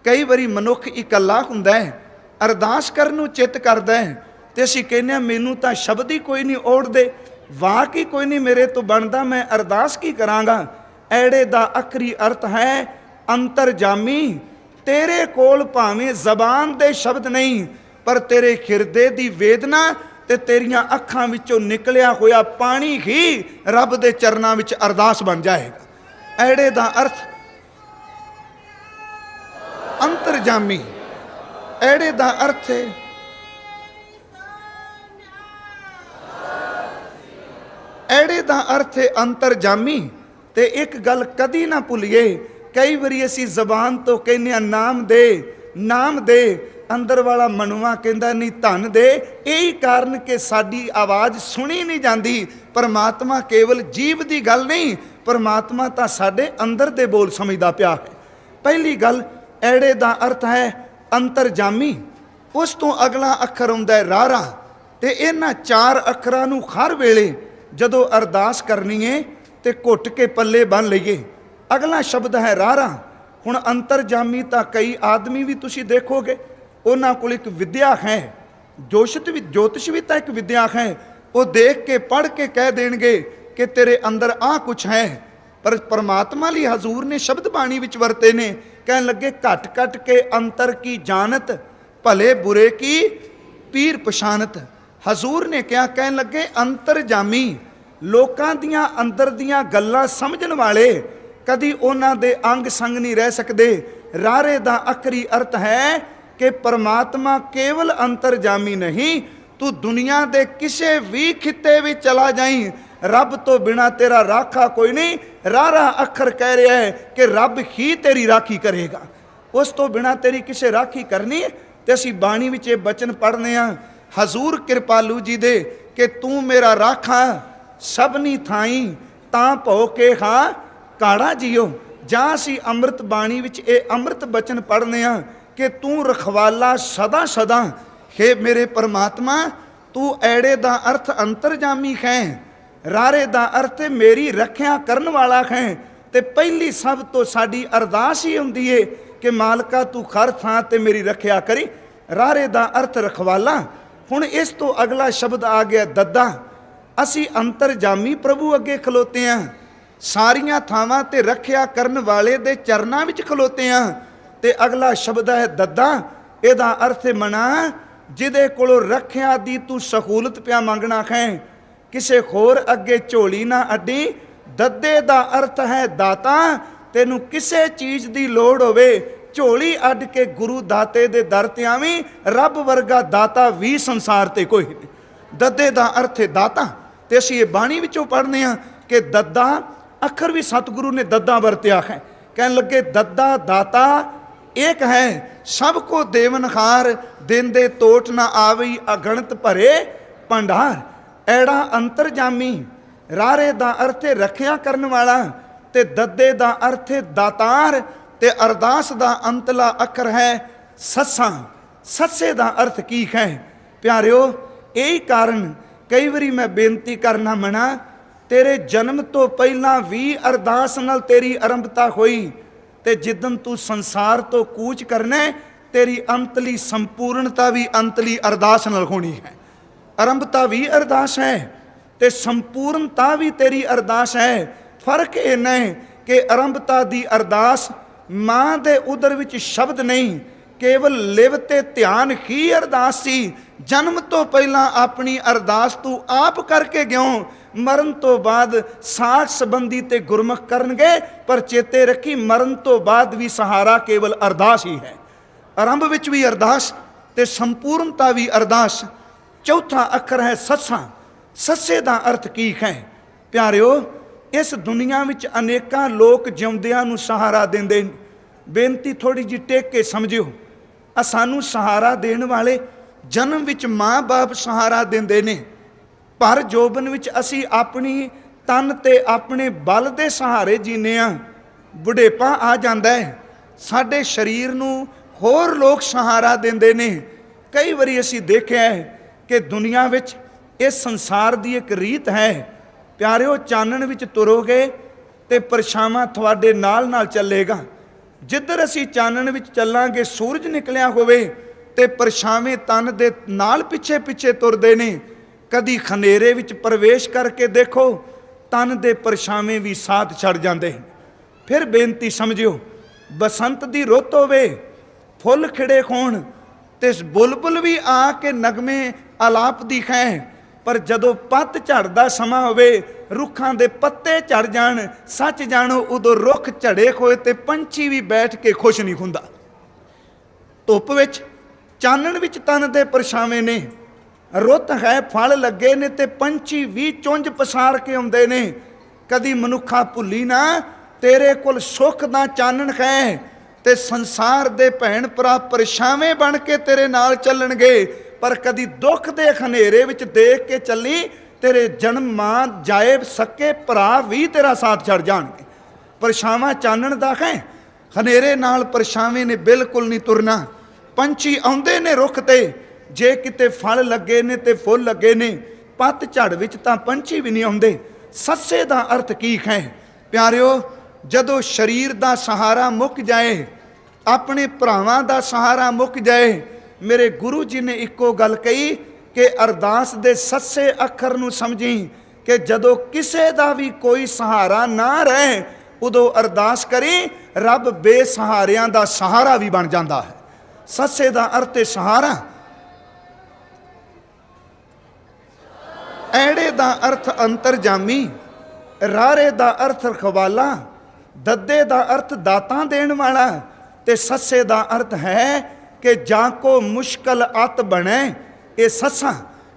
ਕਈ ਵਾਰੀ ਮਨੁੱਖ ਇਕੱਲਾ ਹੁੰਦਾ ਹੈ, ਅਰਦਾਸ ਕਰਨ ਨੂੰ ਚਿੱਤ ਕਰਦਾ ਹੈ ਤੇ ਅਸੀਂ ਕਹਿੰਦੇ ਹਾਂ ਮੈਨੂੰ ਤਾਂ ਸ਼ਬਦ ਹੀ ਕੋਈ ਨਹੀਂ ਓੜਦੇ, ਵਾਕ ਹੀ ਕੋਈ ਨਹੀਂ ਮੇਰੇ ਤੋਂ ਬਣਦਾ, ਮੈਂ ਅਰਦਾਸ ਕੀ ਕਰਾਂਗਾ। ਐੜੇ ਦਾ ਆਖਰੀ ਅਰਥ ਹੈ ਅੰਤਰਜਾਮੀ। ਤੇਰੇ ਕੋਲ ਭਾਵੇਂ ਜ਼ਬਾਨ ਦੇ ਸ਼ਬਦ ਨਹੀਂ, ਪਰ ਤੇਰੇ ਹਿਰਦੇ ਦੀ ਵੇਦਨਾ ਤੇ ਤੇਰੀਆਂ ਅੱਖਾਂ ਵਿੱਚੋਂ ਨਿਕਲਿਆ ਹੋਇਆ ਪਾਣੀ ਹੀ ਰੱਬ ਦੇ ਚਰਨਾਂ ਵਿੱਚ ਅਰਦਾਸ ਬਣ ਜਾਏਗਾ। ਐੜੇ ਦਾ ਅਰਥ ਅੰਤਰਜਾਮੀ। ਐੜੇ ਦਾ ਅਰਥ ਹੈ ਐੜੇ ਦਾ ਅਰਥ ਹੈ ਅੰਤਰਜਾਮੀ। ਤੇ ਇੱਕ ਗੱਲ ਕਦੀ ਨਾ ਭੁੱਲੀਏ, ਕਈ ਵਾਰੀ ਅਸੀਂ ਜ਼ਬਾਨ ਤੋਂ ਕਹਿੰਦੇ ਹਾਂ ਨਾਮ ਦੇ, ਨਾਮ ਦੇ, ਅੰਦਰ ਵਾਲਾ ਮਨੁਆ ਕਹਿੰਦਾ ਨਹੀਂ ਧਨ ਦੇ। ਇਹੀ ਕਾਰਨ ਕਿ ਸਾਡੀ ਆਵਾਜ਼ ਸੁਣੀ ਨਹੀਂ ਜਾਂਦੀ। ਪਰਮਾਤਮਾ ਕੇਵਲ ਜੀਭ ਦੀ ਗੱਲ ਨਹੀਂ, ਪਰਮਾਤਮਾ ਤਾਂ ਸਾਡੇ ਅੰਦਰ ਦੇ ਬੋਲ ਸਮਝਦਾ ਪਿਆ ਹੈ। ਪਹਿਲੀ ਗੱਲ, ਐੜੇ ਦਾ ਅਰਥ ਹੈ ਅੰਤਰਜਾਮੀ। ਉਸ ਤੋਂ ਅਗਲਾ ਅੱਖਰ ਹੁੰਦਾ ਹੈ ਰਾਰਾ। ਤੇ ਇਹਨਾਂ 4 ਅੱਖਰਾਂ ਨੂੰ ਹਰ ਵੇਲੇ ਜਦੋਂ ਅਰਦਾਸ ਕਰਨੀ ਹੈ ਤੇ ਘੁੱਟ ਕੇ ਪੱਲੇ ਬੰਨ ਲਈਏ। ਅਗਲਾ ਸ਼ਬਦ ਹੈ ਰਾਰਾ। ਹੁਣ ਅੰਤਰਜਾਮੀ ਤਾਂ ਕਈ ਆਦਮੀ ਵੀ ਤੁਸੀਂ ਦੇਖੋਗੇ, ਉਹਨਾਂ ਕੋਲ ਇੱਕ ਵਿਦਿਆ ਹੈ, ਜੋਤਿਸ਼ ਵੀ ਤਾਂ ਇੱਕ ਵਿਦਿਆ ਹੈ। ਉਹ ਦੇਖ ਕੇ ਪੜ੍ਹ ਕੇ ਕਹਿ ਦੇਣਗੇ ਕਿ ਤੇਰੇ ਅੰਦਰ ਆਹ ਕੁਛ ਹੈ। ਪਰ ਪਰਮਾਤਮਾ ਲਈ ਹਜ਼ੂਰ ਨੇ ਸ਼ਬਦ ਬਾਣੀ ਵਿੱਚ ਵਰਤੇ ਨੇ, ਕਹਿਣ ਲੱਗੇ ਘਟ ਘਟ ਕੇ ਅੰਤਰ ਕੀ ਜਾਣਤ, ਭਲੇ ਬੁਰੇ ਕੀ ਪੀਰ ਪਛਾਨਤ। ਹਜ਼ੂਰ ਨੇ ਕਿਹਾ, ਕਹਿਣ ਲੱਗੇ ਅੰਤਰਜਾਮੀ, ਲੋਕਾਂ ਦੀਆਂ ਅੰਦਰ ਦੀਆਂ ਗੱਲਾਂ ਸਮਝਣ ਵਾਲੇ, ਕਦੀ ਉਹਨਾਂ ਦੇ ਅੰਗ ਸੰਗ ਨਹੀਂ ਰਹਿ ਸਕਦੇ। ਰਾਰੇ ਦਾ ਆਖਰੀ ਅਰਥ ਹੈ ਕਿ ਪਰਮਾਤਮਾ ਕੇਵਲ ਅੰਤਰਜਾਮੀ ਨਹੀਂ, ਤੂੰ ਦੁਨੀਆ ਦੇ ਕਿਸੇ ਵੀ ਖਿੱਤੇ ਵਿੱਚ ਚਲਾ ਜਾਈਂ, ਰੱਬ ਤੋਂ ਬਿਨਾ ਤੇਰਾ ਰਾਖਾ ਕੋਈ ਨਹੀਂ। ਰਾਰਾ ਅੱਖਰ ਕਹਿ ਰਿਹਾ ਹੈ ਕਿ ਰੱਬ ਹੀ ਤੇਰੀ ਰਾਖੀ ਕਰੇਗਾ, ਉਸ ਤੋਂ ਬਿਨਾ ਤੇਰੀ ਕਿਸੇ ਰਾਖੀ ਕਰਨੀ। ਤੇ ਅਸੀਂ ਬਾਣੀ ਵਿੱਚ ਇਹ ਬਚਨ ਪੜ੍ਹਨੇ ਆ ਹਜ਼ੂਰ ਕਿਰਪਾਲੂ ਜੀ ਦੇ ਕਿ ਤੂੰ ਮੇਰਾ ਰਾਖਾ ਸਭਨੀ ਥਾਈ, ਤਾਂ ਭਉ ਕੇ ਹਾਂ ਕਾੜਾ ਜੀਓ। ਜਾਂ ਅਸੀਂ ਅੰਮ੍ਰਿਤ ਬਾਣੀ ਵਿੱਚ ਇਹ ਅੰਮ੍ਰਿਤ ਬਚਨ ਪੜ੍ਹਨੇ ਆ ਕਿ ਤੂੰ ਰਖਵਾਲਾ ਸਦਾ ਸਦਾ। ਹੇ ਮੇਰੇ ਪਰਮਾਤਮਾ, ਤੂੰ ਐੜੇ ਦਾ ਅਰਥ ਅੰਤਰਜਾਮੀ ਹੈ, ਰਾਰੇ ਦਾ ਅਰਥ ਮੇਰੀ ਰੱਖਿਆ ਕਰਨ ਵਾਲਾ ਹੈ। ਤੇ ਪਹਿਲੀ ਸਭ ਤੋਂ ਸਾਡੀ ਅਰਦਾਸ ਹੀ ਹੁੰਦੀ ਏ ਕਿ ਮਾਲਕਾ ਤੂੰ ਹਰ ਥਾਂ ਤੇ ਮੇਰੀ ਰੱਖਿਆ ਕਰੀ। ਰਾਰੇ ਦਾ ਅਰਥ ਰਖਵਾਲਾ। ਹੁਣ ਇਸ ਤੋਂ ਅਗਲਾ ਸ਼ਬਦ ਆ ਗਿਆ ਦੱਦਾ। ਅਸੀਂ ਅੰਤਰਜਾਮੀ ਪ੍ਰਭੂ ਅੱਗੇ ਖਲੋਤੇ ਹਾਂ, ਸਾਰੀਆਂ ਥਾਵਾਂ ਤੇ ਰੱਖਿਆ ਕਰਨ ਵਾਲੇ ਦੇ ਚਰਨਾਂ ਵਿੱਚ ਖਲੋਤੇ ਹਾਂ। ਤੇ ਅਗਲਾ ਸ਼ਬਦ ਹੈ ਦੱਦਾ। ਇਹਦਾ ਅਰਥ ਮਨਾ, ਜਿਹਦੇ ਕੋਲੋਂ ਰੱਖਿਆ ਦੀ ਤੂੰ ਸਹੂਲਤ ਪਿਆ ਮੰਗਣਾ ਹੈ, ਕਿਸੇ ਹੋਰ ਅੱਗੇ ਝੋਲੀ ਨਾ ਅੱਡੀ। ਦੱਦੇ ਦਾ ਅਰਥ ਹੈ ਦਾਤਾ। ਤੈਨੂੰ ਕਿਸੇ ਚੀਜ਼ ਦੀ ਲੋੜ ਹੋਵੇ, ਝੋਲੀ ਅੱਡ ਕੇ ਗੁਰੂ ਦਾਤੇ ਦੇ ਦਰ ਤੇ ਆਵੀਂ। ਰੱਬ ਵਰਗਾ ਦਾਤਾ ਵੀ ਸੰਸਾਰ ਤੇ ਕੋਈ ਨਹੀਂ। ਦੱਦੇ ਦਾ ਅਰਥ ਹੈ ਦਾਤਾ। ਤੇ ਅਸੀਂ ਇਹ ਬਾਣੀ ਵਿੱਚੋਂ ਪੜ੍ਹਨੇ ਆ ਕਿ ਦੱਦਾ ਅੱਖਰ ਵੀ ਸਤਿਗੁਰੂ ਨੇ ਦੱਦਾ ਵਰਤਿਆ ਹੈ। ਕਹਿਣ ਲੱਗੇ ਦੱਦਾ ਦਾਤਾ ਇੱਕ ਹੈ, ਸਭ ਕੋ ਦੇਵਨਹਾਰ, ਦਿਨ ਦੇ ਤੋਟ ਨਾ ਆਵਈ, ਅਗਣਤ ਭਰੇ ਭੰਡਾਰ। ਐੜਾ ਅੰਤਰਜਾਮੀ। ਰਾਰੇ ਦਾ ਅਰਥ ਹੈ ਰੱਖਿਆ ਕਰਨ ਵਾਲਾ, ਤੇ ਦੱਦੇ ਦਾ ਅਰਥ ਹੈ ਦਾਤਾਰ। ਤੇ ਅਰਦਾਸ ਦਾ ਅੰਤਲਾ ਅੱਖਰ ਹੈ ਸੱਸਾ। ਸੱਸੇ ਦਾ ਅਰਥ ਕੀ ਹੈ ਪਿਆਰਿਓ? ਇਹੀ ਕਾਰਨ ਕਈ ਵਾਰੀ ਮੈਂ ਬੇਨਤੀ ਕਰਨਾ ਮਨਾ, ਤੇਰੇ ਜਨਮ ਤੋਂ ਪਹਿਲਾਂ ਵੀ ਅਰਦਾਸ ਨਾਲ ਤੇਰੀ ਆਰੰਭਤਾ ਹੋਈ, ਤੇ ਜਿੱਦਨ ਤੂੰ ਸੰਸਾਰ ਤੋਂ ਕੂਚ ਕਰਨਾ, ਤੇਰੀ ਅੰਤਲੀ ਸੰਪੂਰਨਤਾ ਵੀ ਅੰਤਲੀ ਅਰਦਾਸ ਨਾਲ ਹੋਣੀ ਹੈ। ਆਰੰਭਤਾ ਵੀ ਅਰਦਾਸ ਹੈ ਤੇ ਸੰਪੂਰਨਤਾ ਵੀ ਤੇਰੀ ਅਰਦਾਸ ਹੈ। ਫਰਕ ਇੰਨਾ ਹੈ ਕਿ ਆਰੰਭਤਾ ਦੀ ਅਰਦਾਸ ਮਾਂ ਦੇ ਉਦਰ ਵਿੱਚ ਸ਼ਬਦ ਨਹੀਂ, ਕੇਵਲ ਲਿਵ ਤੇ ਧਿਆਨ ਹੀ ਅਰਦਾਸ ਸੀ। ਜਨਮ ਤੋਂ ਪਹਿਲਾਂ ਆਪਣੀ ਅਰਦਾਸ ਤੂੰ ਆਪ ਕਰਕੇ ਗਿਓ, ਮਰਨ ਤੋਂ ਬਾਅਦ ਸਾਖ ਸੰਬੰਧੀ ਤੇ ਗੁਰਮੁਖ ਕਰਨਗੇ, ਪਰ ਚੇਤੇ ਰੱਖੀ ਮਰਨ ਤੋਂ ਬਾਅਦ ਵੀ ਸਹਾਰਾ ਕੇਵਲ ਅਰਦਾਸ ਹੀ ਹੈ। ਆਰੰਭ ਵਿੱਚ ਵੀ ਅਰਦਾਸ ਤੇ ਸੰਪੂਰਨਤਾ ਵੀ ਅਰਦਾਸ। ਚੌਥਾ ਅੱਖਰ ਹੈ ਸੱਸਾ। ਸੱਸੇ ਦਾ ਅਰਥ ਕੀ ਹੈ ਪਿਆਰਿਓ? ਇਸ ਦੁਨੀਆ ਵਿੱਚ ਅਨੇਕਾਂ ਲੋਕ ਜਿਉਂਦਿਆਂ ਨੂੰ ਸਹਾਰਾ ਦਿੰਦੇ ਨੇ। ਬੇਨਤੀ ਥੋੜੀ ਜਿਹੀ ਟੇਕ ਕੇ ਸਮਝਿਓ। ਸਾਨੂੰ ਸਹਾਰਾ ਦੇਣ ਵਾਲੇ ਜਨਮ ਵਿੱਚ ਮਾਂ-ਬਾਪ ਸਹਾਰਾ ਦਿੰਦੇ ਨੇ, ਪਰ ਜੋਬਨ ਵਿੱਚ ਅਸੀਂ ਆਪਣੀ ਤਨ ਤੇ ਆਪਣੇ ਬਲ ਦੇ ਸਹਾਰੇ ਜੀਨੇ ਆ। ਬੁਢੇਪਾ ਆ ਜਾਂਦਾ ਹੈ, ਸਾਡੇ ਸਰੀਰ ਨੂੰ ਹੋਰ ਲੋਕ ਸਹਾਰਾ ਦਿੰਦੇ ਨੇ। ਕਈ ਵਾਰੀ ਅਸੀਂ ਦੇਖਿਆ ਹੈ ਕਿ ਦੁਨੀਆ ਵਿੱਚ ਇਸ ਸੰਸਾਰ ਦੀ ਇੱਕ ਰੀਤ ਹੈ ਪਿਆਰਿਓ, ਚਾਨਣ ਵਿੱਚ ਤੁਰੋਗੇ ਤੇ ਪਰਛਾਵਾਂ ਤੁਹਾਡੇ ਨਾਲ ਚੱਲੇਗਾ। ਜਿੱਧਰ ਅਸੀਂ ਚਾਨਣ ਵਿੱਚ ਚੱਲਾਂਗੇ, ਸੂਰਜ ਨਿਕਲਿਆ ਹੋਵੇ ਤੇ ਪਰਛਾਵੇਂ ਤਨ ਦੇ ਨਾਲ ਪਿੱਛੇ ਤੁਰਦੇ ਨੇ। ਕਦੀ ਖਨੇਰੇ ਵਿੱਚ ਪ੍ਰਵੇਸ਼ ਕਰਕੇ ਦੇਖੋ, ਤਨ ਦੇ ਪਰਛਾਵੇਂ ਵੀ ਸਾਥ ਛੱਡ ਜਾਂਦੇ। ਫਿਰ ਬੇਨਤੀ ਸਮਝਿਓ, ਬਸੰਤ ਦੀ ਰੁੱਤ ਹੋਵੇ, ਫੁੱਲ ਖਿੜੇ ਹੋਣ ਤੇ ਬੁਲਬੁਲ ਵੀ ਆ ਕੇ ਨਗਮੇ ਆਲਾਪ ਦੀ ਹੈ, ਪਰ ਜਦੋਂ ਪੱਤ ਝੜਦਾ ਸਮਾਂ ਹੋਵੇ, ਰੁੱਖਾਂ ਦੇ ਪੱਤੇ ਝੜ ਜਾਣ, ਸੱਚ ਜਾਣੋ ਉਦੋਂ ਰੁੱਖ ਝੜੇ ਹੋਏ ਤੇ ਪੰਛੀ ਵੀ ਬੈਠ ਕੇ ਖੁਸ਼ ਨਹੀਂ ਹੁੰਦਾ। ਧੁੱਪ ਵਿੱਚ ਚਾਨਣ ਵਿੱਚ ਤਨ ਦੇ ਪਰਛਾਵੇਂ ਨੇ, ਰੁੱਤ ਹੈ, ਫਲ ਲੱਗੇ ਨੇ ਤੇ ਪੰਛੀ ਵੀ ਚੁੰਝ ਪਸਾਰ ਕੇ ਆਉਂਦੇ ਨੇ। ਕਦੀ ਮਨੁੱਖਾ ਭੁੱਲੀ ਨਾ, ਤੇਰੇ ਕੋਲ ਸੁੱਖ ਦਾ ਚਾਨਣ ਹੈ ਤੇ ਸੰਸਾਰ ਦੇ ਭੈਣ ਭਰਾ ਪਰਛਾਵੇਂ ਬਣ ਕੇ ਤੇਰੇ ਨਾਲ ਚੱਲਣਗੇ, ਪਰ ਕਦੀ ਦੁੱਖ ਦੇ ਹਨੇਰੇ ਵਿੱਚ ਦੇਖ ਕੇ ਚੱਲੀ, ਤੇਰੇ ਜਨਮ ਮਾਂ ਜਾਏ ਸਕੇ ਭਰਾ ਵੀ ਤੇਰਾ ਸਾਥ ਛੱਡ ਜਾਣਗੇ। ਪਰਛਾਵਾਂ ਚਾਨਣ ਦਾ ਹੈ, ਹਨੇਰੇ ਨਾਲ ਪਰਛਾਵੇਂ ਨੇ ਬਿਲਕੁਲ ਨਹੀਂ ਤੁਰਨਾ। ਪੰਛੀ ਆਉਂਦੇ ਨੇ ਰੁੱਖ ਤੇ, ਜੇ ਕਿਤੇ ਫਲ ਲੱਗੇ ਨੇ ਤੇ ਫੁੱਲ ਲੱਗੇ ਨੇ, ਪੱਤ ਝੜ ਵਿੱਚ ਤਾਂ ਪੰਛੀ ਵੀ ਨਹੀਂ ਆਉਂਦੇ। ਸੱਸੇ ਦਾ ਅਰਥ ਕੀ ਹੈ ਪਿਆਰਿਓ? ਜਦੋਂ ਸਰੀਰ ਦਾ ਸਹਾਰਾ ਮੁੱਕ ਜਾਏ, ਆਪਣੇ ਭਰਾਵਾਂ ਦਾ ਸਹਾਰਾ ਮੁੱਕ ਜਾਏ, ਮੇਰੇ ਗੁਰੂ ਜੀ ਨੇ ਇੱਕੋ ਗੱਲ ਕਹੀ ਕਿ ਅਰਦਾਸ ਦੇ ਸੱਸੇ ਅੱਖਰ ਨੂੰ ਸਮਝੀ ਕਿ ਜਦੋਂ ਕਿਸੇ ਦਾ ਵੀ ਕੋਈ ਸਹਾਰਾ ਨਾ ਰਹੇ, ਉਦੋਂ ਅਰਦਾਸ ਕਰੀ, ਰੱਬ ਬੇਸਹਾਰਿਆਂ ਦਾ ਸਹਾਰਾ ਵੀ ਬਣ ਜਾਂਦਾ ਹੈ। ਸੱਸੇ ਦਾ ਅਰਥ ਹੈ ਸਹਾਰਾ। ਐੜੇ ਦਾ ਅਰਥ ਅੰਤਰਜਾਮੀ, ਰਾਰੇ ਦਾ ਅਰਥ ਰਖਵਾਲਾ, ਦੱਦੇ ਦਾ ਅਰਥ ਦਾਤਾਂ ਦੇਣ ਵਾਲਾ, ਤੇ ਸੱਸੇ ਦਾ ਅਰਥ ਹੈ ਕਿ ਜਾਂ ਕੋ ਮੁਸ਼ਕਲ ਅਤ ਬਣੇ। ਇਹ ਸੱਸਾ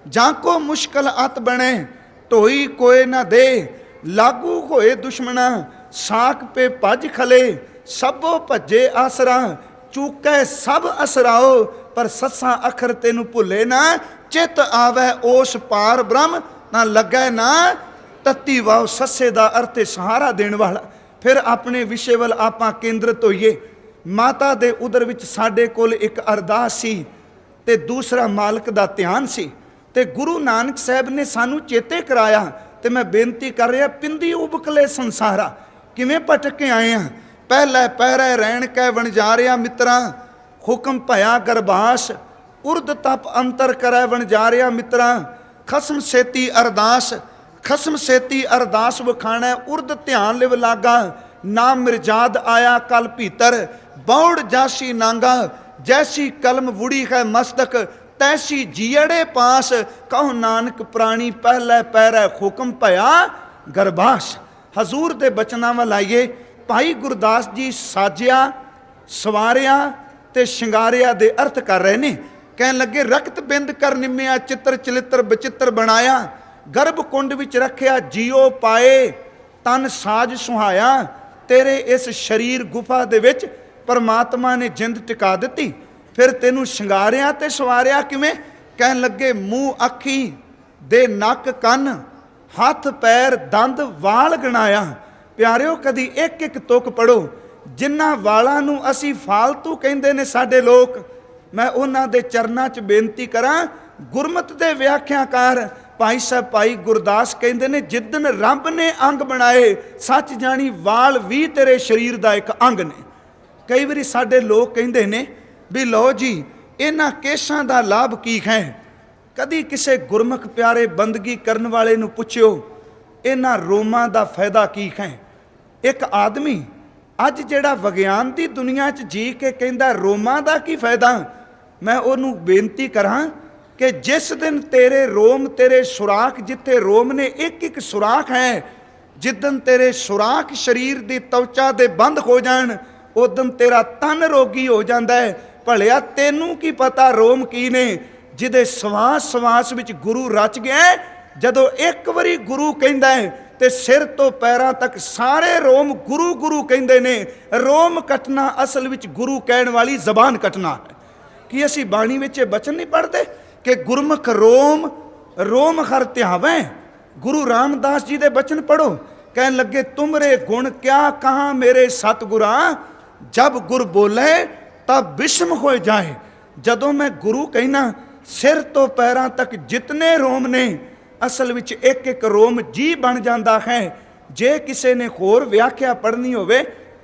ਜਾਂ ਕੋ ਮੁਸ਼ਕਲ ਅਤ ਬਣੇ, ਢੋਈ ਕੋਏ ਨਾ ਦੇ, ਲਾਗੂ ਹੋਏ ਦੁਸ਼ਮਣਾ, ਸਾਕ ਪੇ ਭੱਜ ਖਲੇ, ਸਭੋ ਭੱਜੇ ਆਸਰਾ, ਚੂਕੈ ਸਭ ਅਸਰਾਓ, ਪਰ ਸੱਸਾ ਅੱਖਰ ਤੈਨੂੰ ਭੁੱਲੇ ਨਾ, ਚਿੱਤ ਆਵੈ ਉਸ ਪਾਰ ਬ੍ਰਹਮ, ਨਾ ਲੱਗੈ ਨਾ ਤਤੀ ਵਾਓ। ਸੱਸੇ ਦਾ ਅਰਥ ਹੈ ਸਹਾਰਾ ਦੇਣ ਵਾਲਾ। ਫਿਰ ਆਪਣੇ ਵਿਸ਼ੇ ਵੱਲ ਆਪਾਂ ਕੇਂਦਰਿਤ ਹੋਈਏ। ਮਾਤਾ ਦੇ ਉਦਰ ਵਿੱਚ ਸਾਡੇ ਕੋਲ ਇੱਕ ਅਰਦਾਸ ਸੀ ਤੇ ਦੂਸਰਾ ਮਾਲਕ ਦਾ ਧਿਆਨ ਸੀ, ਤੇ ਗੁਰੂ ਨਾਨਕ ਸਾਹਿਬ ਨੇ ਸਾਨੂੰ ਚੇਤੇ ਕਰਾਇਆ। ਤੇ ਮੈਂ ਬੇਨਤੀ ਕਰ ਰਿਹਾ, ਪਿੰਦੀ ਉਬਕਲੇ ਸੰਸਾਰਾ, ਕਿਵੇਂ ਭਟਕ ਕੇ ਆਏ ਆ। ਪਹਿਲੇ ਪਹਿਰੇ ਰਹਿਣ ਕੈ ਵਣਜਾਰਿਆ ਮਿੱਤਰਾਂ, ਹੁਕਮ ਭਇਆ ਗਰਬਾਸ, ਉਰਦ ਤਪ ਅੰਤਰ ਕਰੈ ਵਣਜਾਰਿਆ ਮਿੱਤਰਾਂ, ਖਸਮ ਸੇਤੀ ਅਰਦਾਸ, ਖਸਮ ਸੇਤੀ ਅਰਦਾਸ ਵਖਾਣੈ, ਉਰਦ ਧਿਆਨ ਲਿਵ ਲਾਗਾ, ਨਾ ਮਿਰਜਾਦ ਆਇਆ ਕਲ ਭੀਤਰ, ਬੌੜ ਜਾਸੀ ਨਾਂਗਾ, ਜੈਸੀ ਕਲਮ ਵੁੜੀ ਹੈ ਮਸਤਕ, ਤੈਸੀ ਜੀੜੇ ਪਾਸ, ਕਹੋ ਨਾਨਕ ਪ੍ਰਾਣੀ ਪਹਿਲੇ ਪਹਿਰੇ ਹੁਕਮ ਭਇਆ ਗਰਬਾਸ। ਹਜ਼ੂਰ ਦੇ ਬਚਨਾਂ ਵੱਲ ਆਈਏ। ਭਾਈ ਗੁਰਦਾਸ ਜੀ ਸਾਜਿਆ, ਸਵਾਰਿਆ ਤੇ ਸ਼ਿੰਗਾਰਿਆ ਦੇ ਅਰਥ ਕਰ ਰਹੇ ਨੇ। ਕਹਿਣ ਲੱਗੇ, ਰਕਤ ਬਿੰਦ ਕਰ ਨਿੰਮਿਆ, ਚਿੱਤਰ ਚਲਿੱਤਰ ਬਚਿੱਤਰ ਬਣਾਇਆ, ਗਰਭ ਕੁੰਡ ਵਿੱਚ ਰੱਖਿਆ ਜੀਓ ਪਾਏ, ਤਨ ਸਾਜ ਸੁਹਾਇਆ। ਤੇਰੇ ਇਸ ਸਰੀਰ ਗੁਫਾ ਦੇ ਵਿੱਚ ਪਰਮਾਤਮਾ ਨੇ ਜਿੰਦ ਟਿਕਾ ਦਿੱਤੀ। ਫਿਰ ਤੈਨੂੰ ਸ਼ਿੰਗਾਰਿਆ ਤੇ ਸਵਾਰਿਆ ਕਿਵੇਂ? ਕਹਿਣ ਲੱਗੇ, ਮੂੰਹ ਅੱਖੀ ਦੇ ਨੱਕ ਕੰਨ, ਹੱਥ ਪੈਰ ਦੰਦ ਵਾਲ ਗਣਾਇਆ। ਪਿਆਰਿਓ, ਕਦੀ ਇੱਕ ਇੱਕ ਤੁਕ ਪੜੋ। ਜਿਨ੍ਹਾਂ ਵਾਲਾਂ ਨੂੰ ਅਸੀਂ ਫਾਲਤੂ ਕਹਿੰਦੇ ਨੇ ਸਾਡੇ ਲੋਕ, ਮੈਂ ਉਹਨਾਂ ਦੇ ਚਰਨਾਂ 'ਚ ਬੇਨਤੀ ਕਰਾਂ, ਗੁਰਮਤਿ ਦੇ ਵਿਆਖਿਆਕਾਰ ਭਾਈ ਸਾਹਿਬ ਭਾਈ ਗੁਰਦਾਸ ਕਹਿੰਦੇ ਨੇ, ਜਿੱਦਣ ਰੱਬ ਨੇ ਅੰਗ ਬਣਾਏ, ਸੱਚ ਜਾਣੀ ਵਾਲ ਵੀ ਤੇਰੇ ਸਰੀਰ ਦਾ ਇੱਕ ਅੰਗ ਨੇ। ਕਈ ਵਾਰੀ ਸਾਡੇ ਲੋਕ ਕਹਿੰਦੇ ਨੇ ਵੀ ਲਓ ਜੀ, ਇਹਨਾਂ ਕੇਸਾਂ ਦਾ ਲਾਭ ਕੀ ਹੈ। ਕਦੀ ਕਿਸੇ ਗੁਰਮੁਖ ਪਿਆਰੇ ਬੰਦਗੀ ਕਰਨ ਵਾਲੇ ਨੂੰ ਪੁੱਛਿਓ, ਇਹਨਾਂ ਰੋਮਾਂ ਦਾ ਫਾਇਦਾ ਕੀ ਹੈ। ਇੱਕ ਆਦਮੀ ਅੱਜ ਜਿਹੜਾ ਵਿਗਿਆਨ ਦੀ ਦੁਨੀਆ 'ਚ ਜੀ ਕੇ ਕਹਿੰਦਾ ਰੋਮਾਂ ਦਾ ਕੀ ਫਾਇਦਾ, ਮੈਂ ਉਹਨੂੰ ਬੇਨਤੀ ਕਰਾਂ ਕਿ ਜਿਸ ਦਿਨ ਤੇਰੇ ਰੋਮ, ਤੇਰੇ ਸੁਰਾਖ, ਜਿੱਥੇ ਰੋਮ ਨੇ ਇੱਕ ਇੱਕ ਸੁਰਾਖ ਹੈ, ਜਿੱਦਣ ਤੇਰੇ ਸੁਰਾਖ ਸਰੀਰ ਦੀ ਤਵਚਾ ਦੇ ਬੰਦ ਹੋ ਜਾਣ, ਉਦੋਂ ਤੇਰਾ ਤਨ ਰੋਗੀ ਹੋ ਜਾਂਦਾ ਹੈ। ਭਲਿਆ ਤੈਨੂੰ ਕੀ ਪਤਾ ਰੋਮ ਕੀ ਨੇ, ਜਿਹਦੇ ਸਵਾਸ ਸਵਾਸ ਵਿੱਚ ਗੁਰੂ ਰਚ ਗਿਆ। ਜਦੋਂ ਇੱਕ ਵਾਰੀ ਗੁਰੂ ਕਹਿੰਦਾ ਹੈ ਤੇ ਸਿਰ ਤੋਂ ਪੈਰਾਂ ਤੱਕ ਸਾਰੇ ਰੋਮ ਗੁਰੂ ਗੁਰੂ ਕਹਿੰਦੇ ਨੇ। ਰੋਮ ਕੱਟਣਾ ਅਸਲ ਵਿੱਚ ਗੁਰੂ ਕਹਿਣ ਵਾਲੀ ਜ਼ਬਾਨ ਕੱਟਣਾ ਹੈ। ਕੀ ਅਸੀਂ ਬਾਣੀ ਵਿੱਚ ਇਹ ਬਚਨ ਨਹੀਂ ਪੜ੍ਹਦੇ ਕਿ ਗੁਰਮੁਖ ਰੋਮ ਰੋਮ ਹਰ ਧਿਆਵੈ? ਗੁਰੂ ਰਾਮਦਾਸ ਜੀ ਦੇ ਬਚਨ ਪੜੋ, ਕਹਿਣ ਲੱਗੇ ਤੁਮਰੇ ਗੁਣ ਕਿਆ ਕਹਾ ਮੇਰੇ ਸਤਿਗੁਰਾਂ, ਜਬ ਗੁਰ ਬੋਲੇ ਤਬ ਵਿਸ਼ਮ ਹੋ ਜਾਏ। ਜਦੋਂ ਮੈਂ ਗੁਰੂ ਕਹਿਣਾ, ਸਿਰ ਤੋਂ ਪੈਰਾਂ ਤੱਕ ਜਿਤਨੇ ਰੋਮ ਨੇ, ਅਸਲ ਵਿੱਚ ਇੱਕ ਇੱਕ ਰੋਮ ਜੀ ਬਣ ਜਾਂਦਾ ਹੈ। ਜੇ ਕਿਸੇ ਨੇ ਹੋਰ ਵਿਆਖਿਆ ਪੜ੍ਹਨੀ ਹੋਵੇ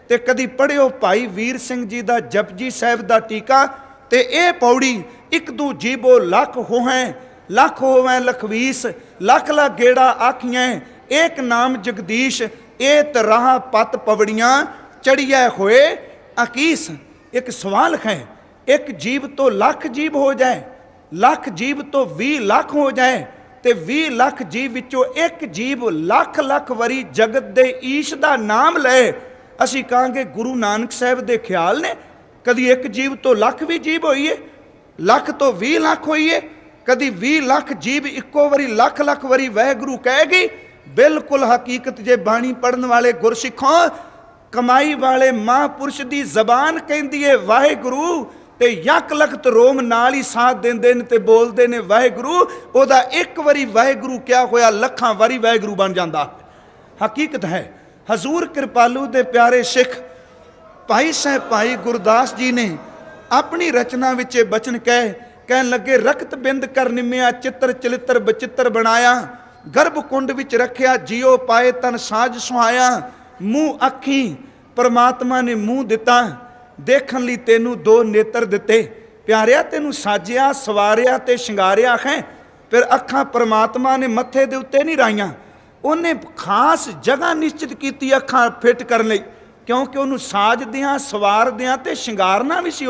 ਤੇ ਕਦੀ ਪੜ੍ਹਿਓ ਭਾਈ ਵੀਰ ਸਿੰਘ ਜੀ ਦਾ ਜਪਜੀ ਸਾਹਿਬ ਦਾ ਟੀਕਾ, ਤੇ ਇਹ ਪੌੜੀ ਇੱਕ ਦੂ ਜੀਬੋ ਲੱਖ ਹੋਵੈ, ਲੱਖ ਹੋਵੈ ਲਖਵੀਸ, ਲੱਖ ਲੱਖ ਗੇੜਾ ਆਖੀਆਂ, ਏਕ ਨਾਮ ਜਗਦੀਸ਼, ਇਹ ਤਰਾਹ ਪਤ ਪਵੜੀਆਂ, ਚੜੀਐ ਹੋਏ ਅਕੀਸ। ਇੱਕ ਸਵਾਲ ਹੈ, ਇੱਕ ਜੀਵ ਤੋਂ ਲੱਖ ਜੀਵ ਹੋ ਜਾਏ, ਲੱਖ ਜੀਵ ਤੋਂ 20 ਲੱਖ ਹੋ ਜਾਏ, ਤੇ 20 ਲੱਖ ਜੀਵ ਵਿੱਚੋਂ ਇੱਕ ਜੀਵ ਲੱਖ ਲੱਖ ਵਾਰੀ ਜਗਤ ਦੇ ਈਸ਼ ਦਾ ਨਾਮ ਲਏ। ਅਸੀਂ ਕਹਾਂਗੇ ਗੁਰੂ ਨਾਨਕ ਸਾਹਿਬ ਦੇ ਖਿਆਲ ਨੇ? ਕਦੀ ਇੱਕ ਜੀਵ ਤੋਂ ਲੱਖ ਵੀ ਜੀਵ ਹੋਈਏ, ਲੱਖ ਤੋਂ 20 ਲੱਖ ਹੋਈਏ? ਕਦੀ 20 ਲੱਖ ਜੀਵ ਇੱਕੋ ਵਾਰੀ ਲੱਖ ਲੱਖ ਵਾਰੀ ਵਾਹਿਗੁਰੂ ਕਹੇਗੀ? ਬਿਲਕੁਲ ਹਕੀਕਤ ਜੇ ਬਾਣੀ ਪੜਨ ਵਾਲੇ ਗੁਰਸਿੱਖੋਂ, ਕਮਾਈ ਵਾਲੇ ਮਹਾਂਪੁਰਸ਼ ਦੀ ਜ਼ਬਾਨ ਕਹਿੰਦੀ ਏ ਵਾਹਿਗੁਰੂ, ਤੇ ਯਕ ਲਖਤ ਰੋਮ ਨਾਲ ਹੀ ਸਾਥ ਦਿੰਦੇ ਨੇ ਤੇ ਬੋਲਦੇ ਨੇ ਵਾਹਿਗੁਰੂ। ਉਹਦਾ ਇੱਕ ਵਾਰੀ ਵਾਹਿਗੁਰੂ ਕਿਹਾ ਹੋਇਆ ਲੱਖਾਂ ਵਾਰੀ ਵਾਹਿਗੁਰੂ ਬਣ ਜਾਂਦਾ। ਹਕੀਕਤ ਹੈ। ਹਜ਼ੂਰ ਕਿਰਪਾਲੂ ਦੇ ਪਿਆਰੇ ਸਿੱਖ ਭਾਈ ਸਾਹਿਬ ਭਾਈ ਗੁਰਦਾਸ ਜੀ ਨੇ ਆਪਣੀ ਰਚਨਾ ਵਿੱਚ ਇਹ ਬਚਨ ਕਹਿਣ ਲੱਗੇ, ਰਕਤ ਬਿੰਦ ਕਰ ਨਿਮਿਆ ਚਿੱਤਰ ਚਲਿੱਤਰ ਬਚਿੱਤਰ ਬਣਾਇਆ, ਗਰਭ ਕੁੰਡ ਵਿੱਚ ਰੱਖਿਆ ਜਿਉ ਪਾਏ ਤਨ ਸਾਜ ਸੁਹਾਇਆ, ਮੂੰਹ ਅੱਖੀ ਪਰਮਾਤਮਾ ਨੇ ਮੂੰਹ ਦਿੱਤਾ, ਦੇਖਣ ਲਈ ਤੈਨੂੰ 2 ਨੇਤਰ ਦਿੱਤੇ। ਪਿਆਰਿਆ ਤੈਨੂੰ ਸਾਜਿਆ ਸਵਾਰਿਆ ਤੇ ਸ਼ਿੰਗਾਰਿਆ ਹੈ, ਫਿਰ ਅੱਖਾਂ ਪਰਮਾਤਮਾ ਨੇ ਮੱਥੇ ਦੇ ਉੱਤੇ ਨਹੀਂ ਰਾਈਆਂ, ਉਹਨੇ ਖਾਸ ਜਗ੍ਹਾ ਨਿਸ਼ਚਿਤ ਕੀਤੀ ਅੱਖਾਂ ਫਿੱਟ ਕਰਨ ਲਈ, ਕਿਉਂਕਿ ਉਹਨੂੰ ਸਾਜਦਿਆਂ ਸਵਾਰਦਿਆਂ ਤੇ ਸ਼ਿੰਗਾਰਨਾ ਵੀ ਸੀ।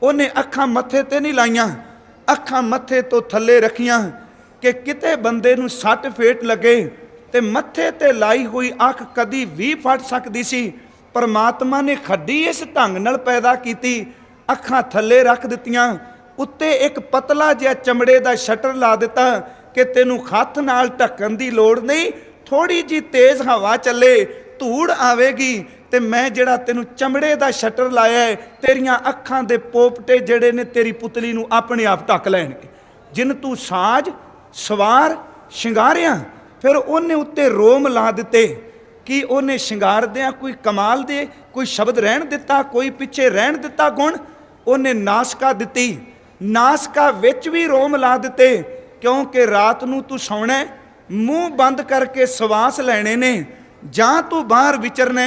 ਉਹਨੇ ਅੱਖਾਂ ਮੱਥੇ ਤੇ ਨਹੀਂ ਲਾਈਆਂ, ਅੱਖਾਂ ਮੱਥੇ ਤੋਂ ਥੱਲੇ ਰੱਖੀਆਂ ਕਿ ਕਿਤੇ ਬੰਦੇ ਨੂੰ ਸੱਟ ਫੇਟ ਲੱਗੇ ਤੇ ਮੱਥੇ ਤੇ ਲਾਈ ਹੋਈ ਅੱਖ ਕਦੀ ਵੀ ਫਟ ਸਕਦੀ ਸੀ। ਪਰਮਾਤਮਾ ਨੇ ਖੱਡੀ ਇਸ ਢੰਗ ਨਾਲ ਪੈਦਾ ਕੀਤੀ, ਅੱਖਾਂ ਥੱਲੇ ਰੱਖ ਦਿੱਤੀਆਂ, ਉੱਤੇ ਇੱਕ ਪਤਲਾ ਜਿਹਾ ਚਮੜੇ ਦਾ ਸ਼ਟਰ ਲਾ ਦਿੱਤਾ ਕਿ ਤੈਨੂੰ ਹੱਥ ਨਾਲ ਢੱਕਣ ਦੀ ਲੋੜ ਨਹੀਂ, ਥੋੜੀ ਜੀ ਤੇਜ਼ ਹਵਾ ਚੱਲੇ ਧੂੜ ਆਵੇਗੀ ਤੇ ਮੈਂ ਜਿਹੜਾ ਤੈਨੂੰ ਚਮੜੇ ਦਾ ਸ਼ਟਰ ਲਾਇਆ ਹੈ, ਤੇਰੀਆਂ ਅੱਖਾਂ ਦੇ ਪੋਪਟੇ ਜਿਹੜੇ ਨੇ ਤੇਰੀ ਪੁਤਲੀ ਨੂੰ ਆਪਣੇ ਆਪ ਢੱਕ ਲੈਣਗੇ। ਜਿਨ ਤੂੰ ਸਾਜ ਸਵਾਰ ਸ਼ਿੰਗਾਰਿਆ, ਫਿਰ ਉਹਨੇ ਉੱਤੇ ਰੋਮ ਲਾ ਦਿੱਤੇ ਕਿ ਉਹਨੇ ਸ਼ਿੰਗਾਰਦਿਆਂ ਕੋਈ ਕਮਾਲ ਦੇ ਕੋਈ ਸ਼ਬਦ ਰਹਿਣ ਦਿੱਤਾ, ਕੋਈ ਪਿੱਛੇ ਰਹਿਣ ਦਿੱਤਾ ਗੁਣ। ਉਹਨੇ ਨਾਸਕਾ ਦਿੱਤੀ, ਨਾਸਕਾ ਵਿੱਚ ਵੀ ਰੋਮ ਲਾ ਦਿੱਤੇ, ਕਿਉਂਕਿ ਰਾਤ ਨੂੰ ਤੂੰ ਸੌਣਾ, ਮੂੰਹ ਬੰਦ ਕਰਕੇ ਸਵਾਸ ਲੈਣੇ ਨੇ, ਜਾਂ ਤੂੰ ਬਾਹਰ ਵਿਚਰਨਾ,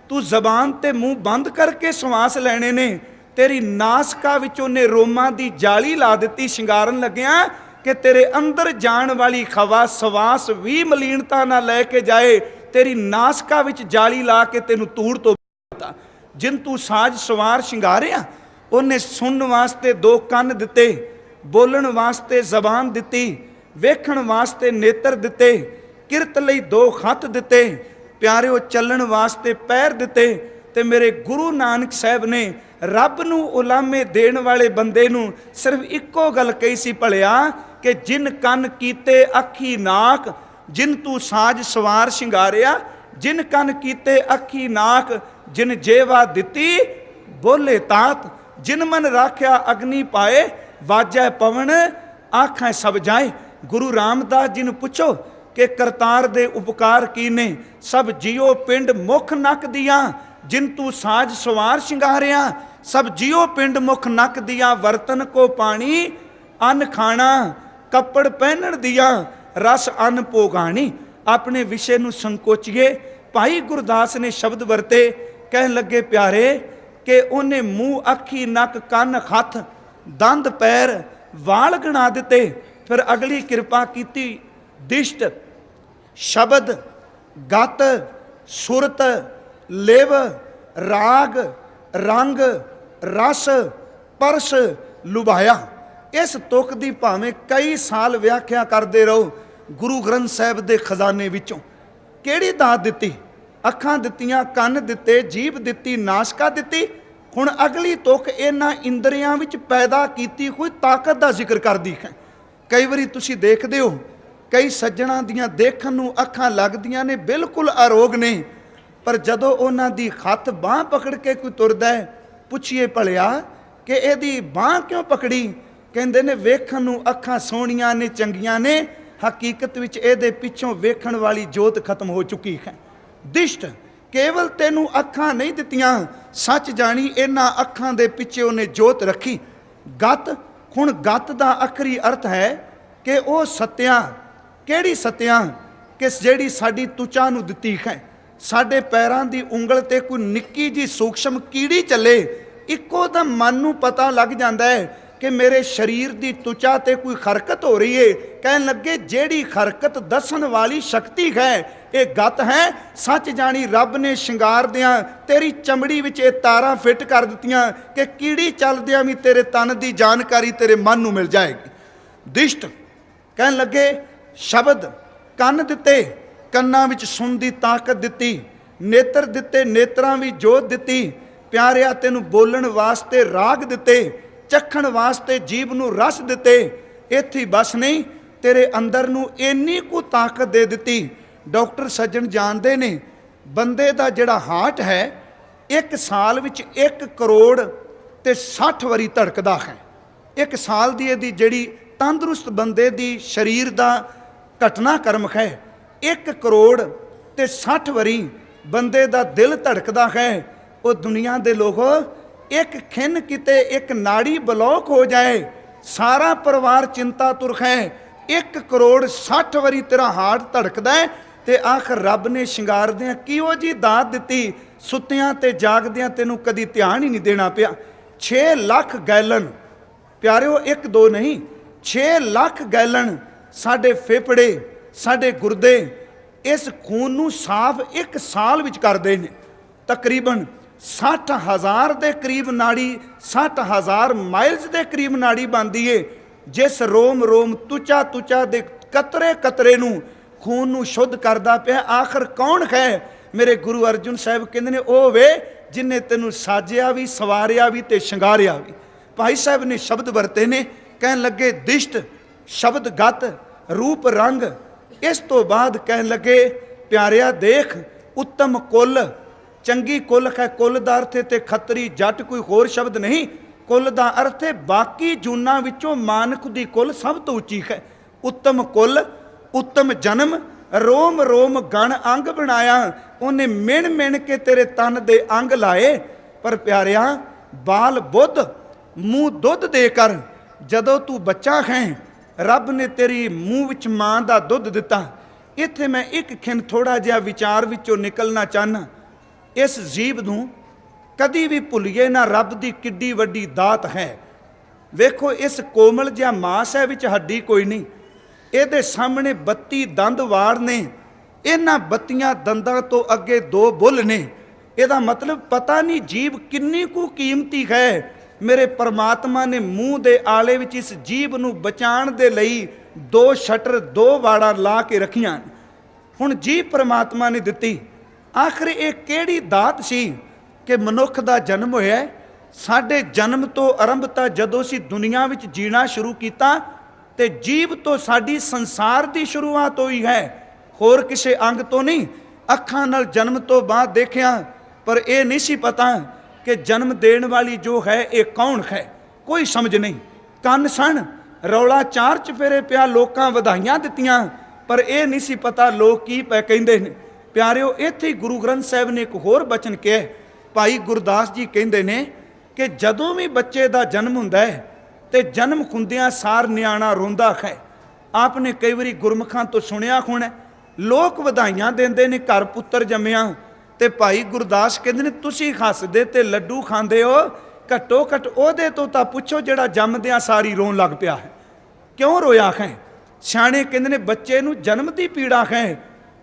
ਤੂੰ ਜ਼ਬਾਨ ਤੇ ਮੂੰਹ ਬੰਦ ਕਰਕੇ ਸਵਾਸ ਲੈਣੇ ਨੇ। ਤੇਰੀ ਨਾਸਕਾ ਵਿੱਚ ਉਹਨੇ ਰੋਮਾਂ ਦੀ ਜਾਲੀ ਲਾ ਦਿੱਤੀ ਸ਼ਿੰਗਾਰਨ ਲੱਗਿਆ ਕਿ ਤੇਰੇ ਅੰਦਰ ਜਾਣ ਵਾਲੀ ਹਵਾ ਸਵਾਸ ਵੀ ਮਲੀਨਤਾ ਨਾ ਲੈ ਕੇ ਜਾਏ। ਤੇਰੀ ਨਾਸਕਾ ਵਿੱਚ ਜਾਲੀ ਲਾ ਕੇ ਤੈਨੂੰ ਧੂੜ ਤੋਂ ਬਚਾਤਾ। ਜਿਨ ਤੂੰ ਸਾਜ ਸਵਾਰ ਸ਼ਿੰਗਾਰਿਆ, ਉਹਨੇ ਸੁਣਨ ਵਾਸਤੇ 2 ਕੰਨ ਦਿੱਤੇ, ਬੋਲਣ ਵਾਸਤੇ ਜ਼ਬਾਨ ਦਿੱਤੀ, ਵੇਖਣ ਵਾਸਤੇ ਨੇਤਰ ਦਿੱਤੇ, ਕਿਰਤ ਲਈ 2 ਹੱਥ ਦਿੱਤੇ, ਪਿਆਰਿਓ ਚੱਲਣ ਵਾਸਤੇ ਪੈਰ ਦਿੱਤੇ। ਤੇ ਮੇਰੇ ਗੁਰੂ ਨਾਨਕ ਸਾਹਿਬ ਨੇ ਰੱਬ ਨੂੰ ਉਲਾਮੇ ਦੇਣ ਵਾਲੇ ਬੰਦੇ ਨੂੰ ਸਿਰਫ ਇੱਕੋ ਗੱਲ ਕਹੀ ਸੀ, ਭਲਿਆ ਕਿ ਜਿਨ ਕੰਨ ਕੀਤੇ ਅੱਖੀ ਨਾਕ, ਜਿਨ ਤੂੰ ਸਾਜ ਸਵਾਰ ਸ਼ਿੰਗਾਰਿਆ, ਜਿਨ ਕੰਨ ਕੀਤੇ ਅੱਖੀ ਨਾਕ, ਜਿਨ ਜੇਵਾ ਦਿੱਤੀ ਬੋਲੇ ਤਾਤ, ਜਿਨ ਮਨ ਰਾਖਿਆ ਅਗਨੀ ਪਾਏ, ਵਾਜੈ ਪਵਨ ਆਖਾਂ ਸਭ ਜਾਏ। ਗੁਰੂ ਰਾਮਦਾਸ ਜੀ ਨੂੰ ਪੁੱਛੋ ਕਿ ਕਰਤਾਰ ਦੇ ਉਪਕਾਰ ਕੀ ਨੇ? ਸਭ ਜੀਓ ਪਿੰਡ ਮੁਖ ਨੱਕ ਦੀਆਂ, ਜਿਨ ਤੂੰ ਸਾਜ ਸਵਾਰ ਸ਼ਿੰਗਾਰਿਆ, ਸਭ ਜੀਓ ਪਿੰਡ ਮੁਖ ਨੱਕ ਦੀਆਂ, ਵਰਤਨ ਕੋ ਪਾਣੀ ਅੰਨ ਖਾਣਾ, ਕੱਪੜ ਪਹਿਨਣ ਦੀਆਂ, ਰਸ ਅੰਨ ਭੋਗਾਣੀ। ਆਪਣੇ ਵਿਸ਼ੇ ਨੂੰ ਸੰਕੋਚੀਏ। ਭਾਈ ਗੁਰਦਾਸ ਨੇ ਸ਼ਬਦ ਵਰਤੇ, ਕਹਿਣ ਲੱਗੇ ਪਿਆਰੇ ਕਿ ਉਹਨੇ ਮੂੰਹ ਅੱਖੀ ਨੱਕ ਕੰਨ ਹੱਥ ਦੰਦ ਪੈਰ ਵਾਲ ਗਣਾ ਦਿੱਤੇ। ਫਿਰ ਅਗਲੀ ਕਿਰਪਾ ਕੀਤੀ, ਦਿਸ਼ਟ ਸ਼ਬਦ ਗਤ ਸੁਰਤ ਲਿਵ राग रंग रस परस लुभाया। इस तुक दी भावें कई साल व्याख्या करते रहो, गुरु ग्रंथ साहिब के खजाने विचों किहड़ी दात दिती? अखां दित्तियां, कन दिते, जीभ दिती, नासका दिती। हुण अगली तुक इन्हां इंद्रियां विच पैदा कीती कोई ताकत का जिक्र करदी है। कई वारी तुसीं देखदे हो कई सज्जणां दियां देखण नूं अखां लगदियां ने बिल्कुल अरोग ने, पर जदों उन्हां दी हथ बांह पकड़ के कोई तुरदा है, पुछिए भलिया कि इहदी बांह क्यों पकड़ी? कहंदे ने वेखण नूं अखां सोहणियां ने, चंगियां ने, हकीकत विच इहदे पिछों वेखण वाली जोत खत्म हो चुकी है। दिष्ट केवल तैनू अखां नहीं दित्तियां, सच जानी इन्हां अखां दे पिछे उन्हें जोत रखी। गत, हुण गत दा आखरी अर्थ है कि वह सत्या, किहड़ी सत्या? कि जिहड़ी साडी तुचा नूं दित्ती है। साडे पैरां दी उंगल ते कोई निक्की जी सूक्ष्म कीड़ी चले, इक्को दम मन नूं पता लग जांदा है कि मेरे शरीर की तुचा ते कोई हरकत हो रही है। कहन लगे जेड़ी हरकत दसन वाली शक्ति है ये गत है। सच जानी रब ने शिंगार दियां तेरी चमड़ी विच ये तारा फिट कर दित्तियां कि कीड़ी चलदियां भी तेरे तन की जानकारी तेरे मन नूं मिल जाएगी। दिष्ट कहन लगे शब्द, कन दिते, कन्नां विच सुन दी ताकत दिती, नेत्र दिते, नेत्रां भी जोत दिती। प्यारिया तैनूं बोलण वास्ते राग दिते, चखण वास्ते जीभ नूं रस दिते। इत्थे बस नहीं, तेरे अंदर नूं इन्नी कु ताकत दे दिती। डॉक्टर सज्जन जानते ने बंदे दा जिहड़ा हार्ट है एक साल विच 1 करोड़ ते 60 वारी धड़कदा है। एक साल दी इहदी जिहड़ी तंदुरुस्त बंदे दी शरीर दा घटनाक्रम है 1 करोड़ ते 60 वारी बंदे दा दिल धड़कदा है। वो दुनिया दे लोगों एक खिन किते एक नाड़ी ब्लॉक हो जाए सारा परिवार चिंता तुर है। 1 करोड़ 60 वारी तेरा हार्ट धड़कदा है ते आखिर रब ने शिंगार दियां किहो जी दात दिती, सुत्तियां ते जागदियां तैनूं कदी ध्यान ही नहीं देना पिया। 6 लाख गैलन, प्यारिओ 1-2 नहीं, 6 लाख गैलन साडे फेफड़े साडे गुरदे इस खून नूं साफ 1 साल विच करदे ने। तकरीबन 60,000 के करीब नाड़ी, 60,000 माइल्स के करीब नाड़ी बनती है, जिस रोम रोम तुचा तुचा दे कतरे कतरे नूं खून नूं शुद्ध करदा पिया। आखिर कौन है? मेरे गुरु अर्जुन साहब कहंदे ने ओ वे जिन्हें तेनू साजिया भी, सवारिया भी ते शंगारिया भी। भाई साहब ने शब्द वरते ने, कहन लगे दिष्ट, शब्द गत, रूप रंग। इस तो बाद कहन लगे प्यारिया देख उत्तम कुल, चंगी कुल है। कुल का अर्थ है खतरी जट, कोई होर शब्द नहीं। कुल का अर्थ है बाकी जूना विचों मानक दी कुल सब तो उची है। उत्तम कुल, उत्तम जन्म, रोम रोम गण अंग बनाया। उन्हें मिण मिण के तेरे तन दे अंग लाए। पर प्यारिया बाल बुद्ध मूँह दुध देकर जदों तू बच्चा है रब ने तेरी मूँह विच मां दा दुध दिता। इत्थे मैं एक खिन थोड़ा जिहा विचार विचों निकलना चाहना। इस जीव नूं कदी भी भुलिए ना रब दी किड्डी वड्डी दात है। वेखो इस कोमल जिहा मास है विच हड्डी कोई नहीं, ਇਹਦੇ सामने 32 दंद वार ने। इन्हां 32 दंदां तो अगे 2 बुल ने। ਇਹਦਾ मतलब पता नहीं जीव किन्नी कु कीमती है। मेरे परमात्मा ने मूँह दे आले विच इस जीव नूं बचाण दे लई 2 शटर 2 वाड़ा ला के रखियां। हुण जीव परमात्मा ने दित्ती। आखिर ये किहड़ी दात सी कि मनुख दा जन्म होया। साडे जन्म तो आरंभता जदों असीं दुनिया विच जीना शुरू कीता ते जीव तो साडी संसार की शुरुआत हुई है, होर किसी अंग तो नहीं। अखां नाल जन्म तो बाद देखिया, पर यह नहीं सी पता कि जन्म देण वाली जो है ये कौन है, कोई समझ नहीं। कन सन रौला चार चफेरे पिया, लोकां वधाइयां दित्तियां, पर यह नहीं सी पता लोग की पै कहिंदे ने। प्यारिओ इत्थे गुरु ग्रंथ साहिब ने एक होर बचन कहा। भाई गुरदास जी कहिंदे ने कि जदों भी बच्चे का जन्म हुंदा है ते जन्म खुंदियां सार नियाणा रोंदा है। आपने कई बारी गुरमुखां तो सुनिया होना, लोग वधाइयां देंदे ने घर पुत्तर जम्मिया, ते भाई गुरदास कहंदे ने तुसीं हसदे ते लड्डू खांदे हो, घट्टो घट ओहदे तो तां पुछो जिहड़ा जम्मदियां सारी रोन लग पिया है। क्यों रोया है? सियाणे कहंदे ने बच्चे नूं जन्म दी पीड़ा है,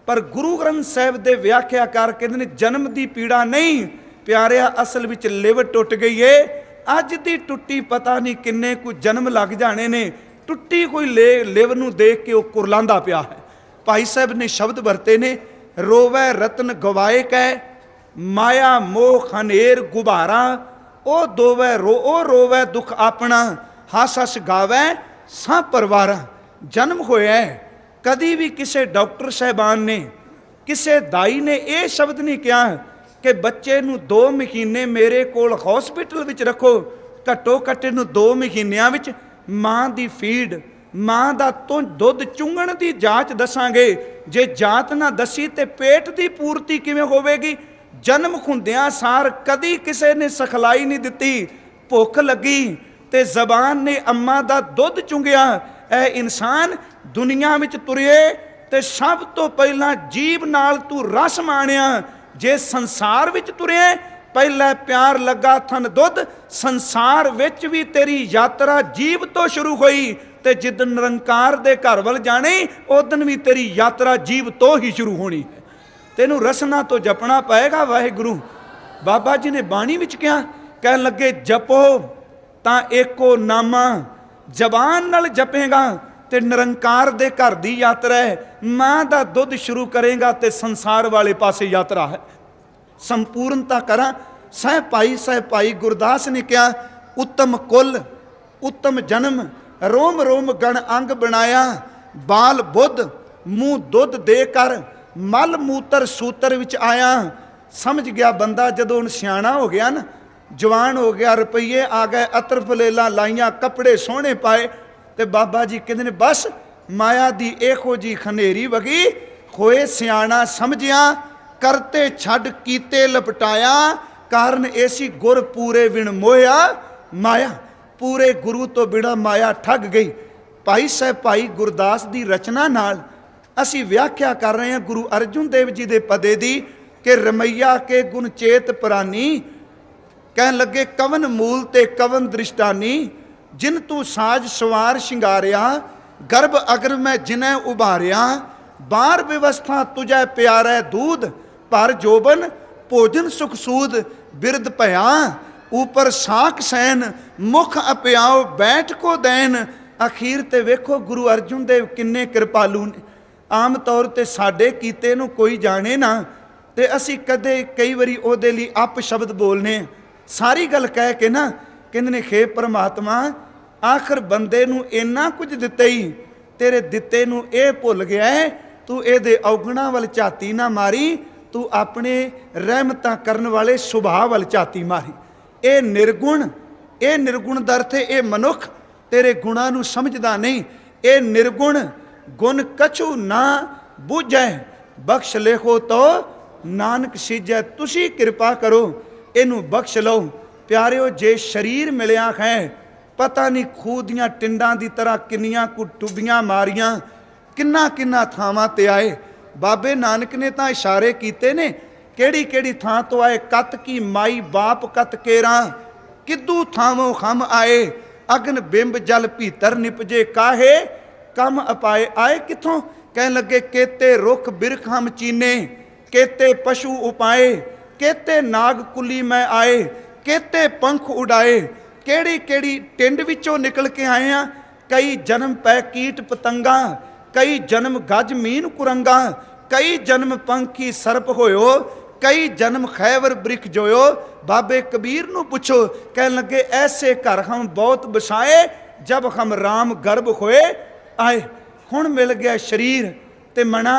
पर गुरु ग्रंथ साहिब दे व्याख्याकार कहंदे ने जन्म दी पीड़ा नहीं, प्यारिया असल विच लिव टुट गई है। अज दी टुट्टी पता नहीं किन्ने कोई जन्म लग जाने ने, टुट्टी कोई लिव नूं देख के वह कुरलांदा पिया है। भाई साहब ने शब्द वरते ने, रोवै रतन गवाए कै माया मोह हनेर गुबारा, ओ रोवै दुख अपना हस हस गावै सा परवारा। जन्म होया है, कदी भी किसी डॉक्टर साहबान ने, किसी दाई ने यह शब्द नहीं कहा कि बच्चे नूं 2 महीने मेरे कोल हॉस्पिटल विच रखो, घट्टो घट्ट नूं 2 महीनों विच माँ की फीड, माँ का दुध चुंगण की जांच दसांगे। जे जांच ना दसी तो पेट की पूर्ति किवें होवेगी। जन्म हुंदियां सार कदी किसी ने सिखलाई नहीं दिती। भुख लगी ते जबान ने अम्मा का दुध चुंगिया। ए इंसान दुनिया में तुरे ते सब तो पहला जीभ नाल तू रस माणिया। जे संसार विच तुरे पहला प्यार लगा थन दुध, संसार विच भी तेरी यात्रा जीभ तो शुरू हुई ते जिदन निरंकार दे घर वल जाने उदन भी तेरी यात्रा जीभ तो ही शुरू होनी है। तेनू रसना तो जपना पएगा वाहिगुरू। बाबा जी ने बाणी विच कहा, कह लगे जपो तां एको नामा, जबान नाल जपेगा ते निरंकार दे घर दी यात्रा है। माँ दा दुध शुरू करेगा ते संसार वाले पासे यात्रा है। संपूर्णता करा। सह भाई गुरदास ने कहा, उत्तम कुल उत्तम जन्म, रोम रोम गण अंग बनाया, बाल बुद्ध मुँह दुध दे कर मल मूतर सूतर विच आया। समझ गया बंदा जदों हुण सियाणा हो गया ना, जवान हो गया, रुपये आ गए, अतर फलेला लाइया, कपड़े सोहने पाए, ते बाबा जी कहते हैं बस माया दी एहो जी खनेरी वगी, होए सियाणा समझिया, करते छड़ कीते लपटाया, कारण ऐसी गुर पूरे बिन मोया माया। पूरे गुरु तो बिना माया ठग गई। भाई साहब भाई गुरदास की रचना नाल असी व्याख्या कर रहे हैं गुरु अर्जुन देव जी के पदे दी कि रमैया के गुण चेत प्रानी, कह लगे कवन मूल ते कवन दृष्टानी, जिन तू साज सवार शिंगारिया, गर्भ अगर मैं जिन्हें उभारिया, बार व्यवस्था तुझे प्यारा दूध, पर जोबन भोजन सुख सूद, बिरद भया ऊपर साख सैन, मुख अप्याओ बैठ को दैन। अखीर ते वेखो गुरु अर्जुन देव किन्ने कृपालू ने। आम तौर ते साडे कीते नूं कोई जाने ना, ते असी कदे कई वारी ओहदे लई अप शब्द बोलने, सारी गल कह के ना कहंदे ने हे परमात्मा आखिर बंदे नूं इन्ना कुछ दित्ता ही, तेरे दित्ते नूं इह भुल गया है, तू इहदे औगणा वल झाती ना मारी, तू अपने रहमतां करन वाले सुभाव वल झाती मारी। ਇਹ ਨਿਰਗੁਣ ਦਾ ਅਰਥ ਇਹ ਮਨੁੱਖ ਤੇਰੇ ਗੁਣਾਂ ਨੂੰ ਸਮਝਦਾ ਨਹੀਂ। ਇਹ ਨਿਰਗੁਣ ਗੁਣ ਕਛੂ ਨਾ ਬੁਝੈ, ਬਖਸ਼ ਲੇਖੋ ਤੋ ਨਾਨਕ ਸੀਜੈ। ਤੁਸੀਂ ਕਿਰਪਾ ਕਰੋ ਇਹਨੂੰ ਬਖਸ਼ ਲਓ। ਪਿਆਰਿਓ ਜੇ ਸਰੀਰ ਮਿਲਿਆ ਹੈ, ਪਤਾ ਨਹੀਂ ਖੂਹ ਦੀਆਂ ਟਿੰਡਾਂ ਦੀ ਤਰ੍ਹਾਂ ਕਿੰਨੀਆਂ ਕੁ ਟੁੱਬੀਆਂ ਮਾਰੀਆਂ, ਕਿੰਨਾ ਕਿੰਨਾ ਥਾਵਾਂ ਤੇ ਆਏ। ਬਾਬੇ ਨਾਨਕ ਨੇ ਤਾਂ ਇਸ਼ਾਰੇ ਕੀਤੇ ਨੇ, ਕਿਹੜੀ ਕਿਹੜੀ ਥਾਂ ਤੋਂ ਆਏ। ਕਤ ਕੀ ਮਾਈ ਬਾਪ ਕਤ ਕੇਰਾ, ਕਿੱਦੂ ਥਾਵੋਂ ਖਮ ਆਏ, ਅਗਨ ਬਿੰਬ ਜਲ ਭੀਤਰ ਨਿਪਜੇ, ਕਾਹੇ ਕਮ ਅਪਾਏ। ਆਏ ਕਿੱਥੋਂ? ਕਹਿਣ ਲੱਗੇ ਕੇਤੇ ਰੁੱਖ ਬਿਰਖ ਹਮ ਚੀਨੇ, ਕੇਤੇ ਪਸ਼ੂ ਉਪਾਏ, ਕੇਤੇ ਨਾਗ ਕੁਲੀ ਮੈਂ ਆਏ, ਕੇਤੇ ਪੰਖ ਉਡਾਏ। ਕਿਹੜੀ ਕਿਹੜੀ ਟਿੰਡ ਵਿੱਚੋਂ ਨਿਕਲ ਕੇ ਆਏ ਆ। ਕਈ ਜਨਮ ਪੈ ਕੀਟ ਪਤੰਗਾ, ਕਈ ਜਨਮ ਗੱਜ ਮੀਨ ਕੁਰੰਗਾ, ਕਈ ਜਨਮ ਪੰਖੀ ਸਰਪ ਹੋਇਓ, कई जन्म खैवर बृख जोयो। बाबे कबीर नू पुछो, कह लगे ऐसे घर हम बहुत बसाए, जब हम राम गर्भ होए आए। हुण मिल गया शरीर ते मना,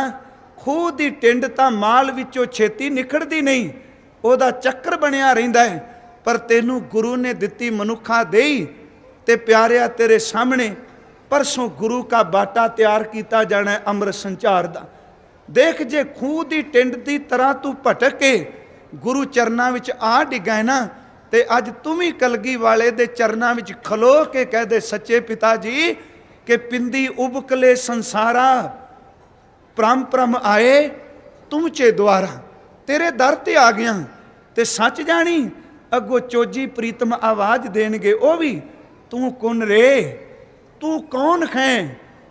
खूह दी टिंड तां माल विचों छेती निखड़दी नहीं, ओहदा चक्कर बनिया रहिंदा है। पर तेनू गुरु ने दित्ती मनुखा देई ते प्यारिया तेरे सामने परसों गुरु का बाटा तैयार किया जाना है अमृत संचार दा। देख जे खूह की टिंड की तरह तू भटक के गुरु चरणों में आ डिगा ना, तो अज तू भी कलगी वाले दे चरणों में खलो के कह दे सच्चे पिता जी कि पिंदी उबकले संसारा, परम परम आए तुम चे द्वारा, तेरे दर ते आ गया। ते सच जानी अगो चोजी प्रीतम आवाज देणगे, ओ भी तू कुन रे, तू कौन है।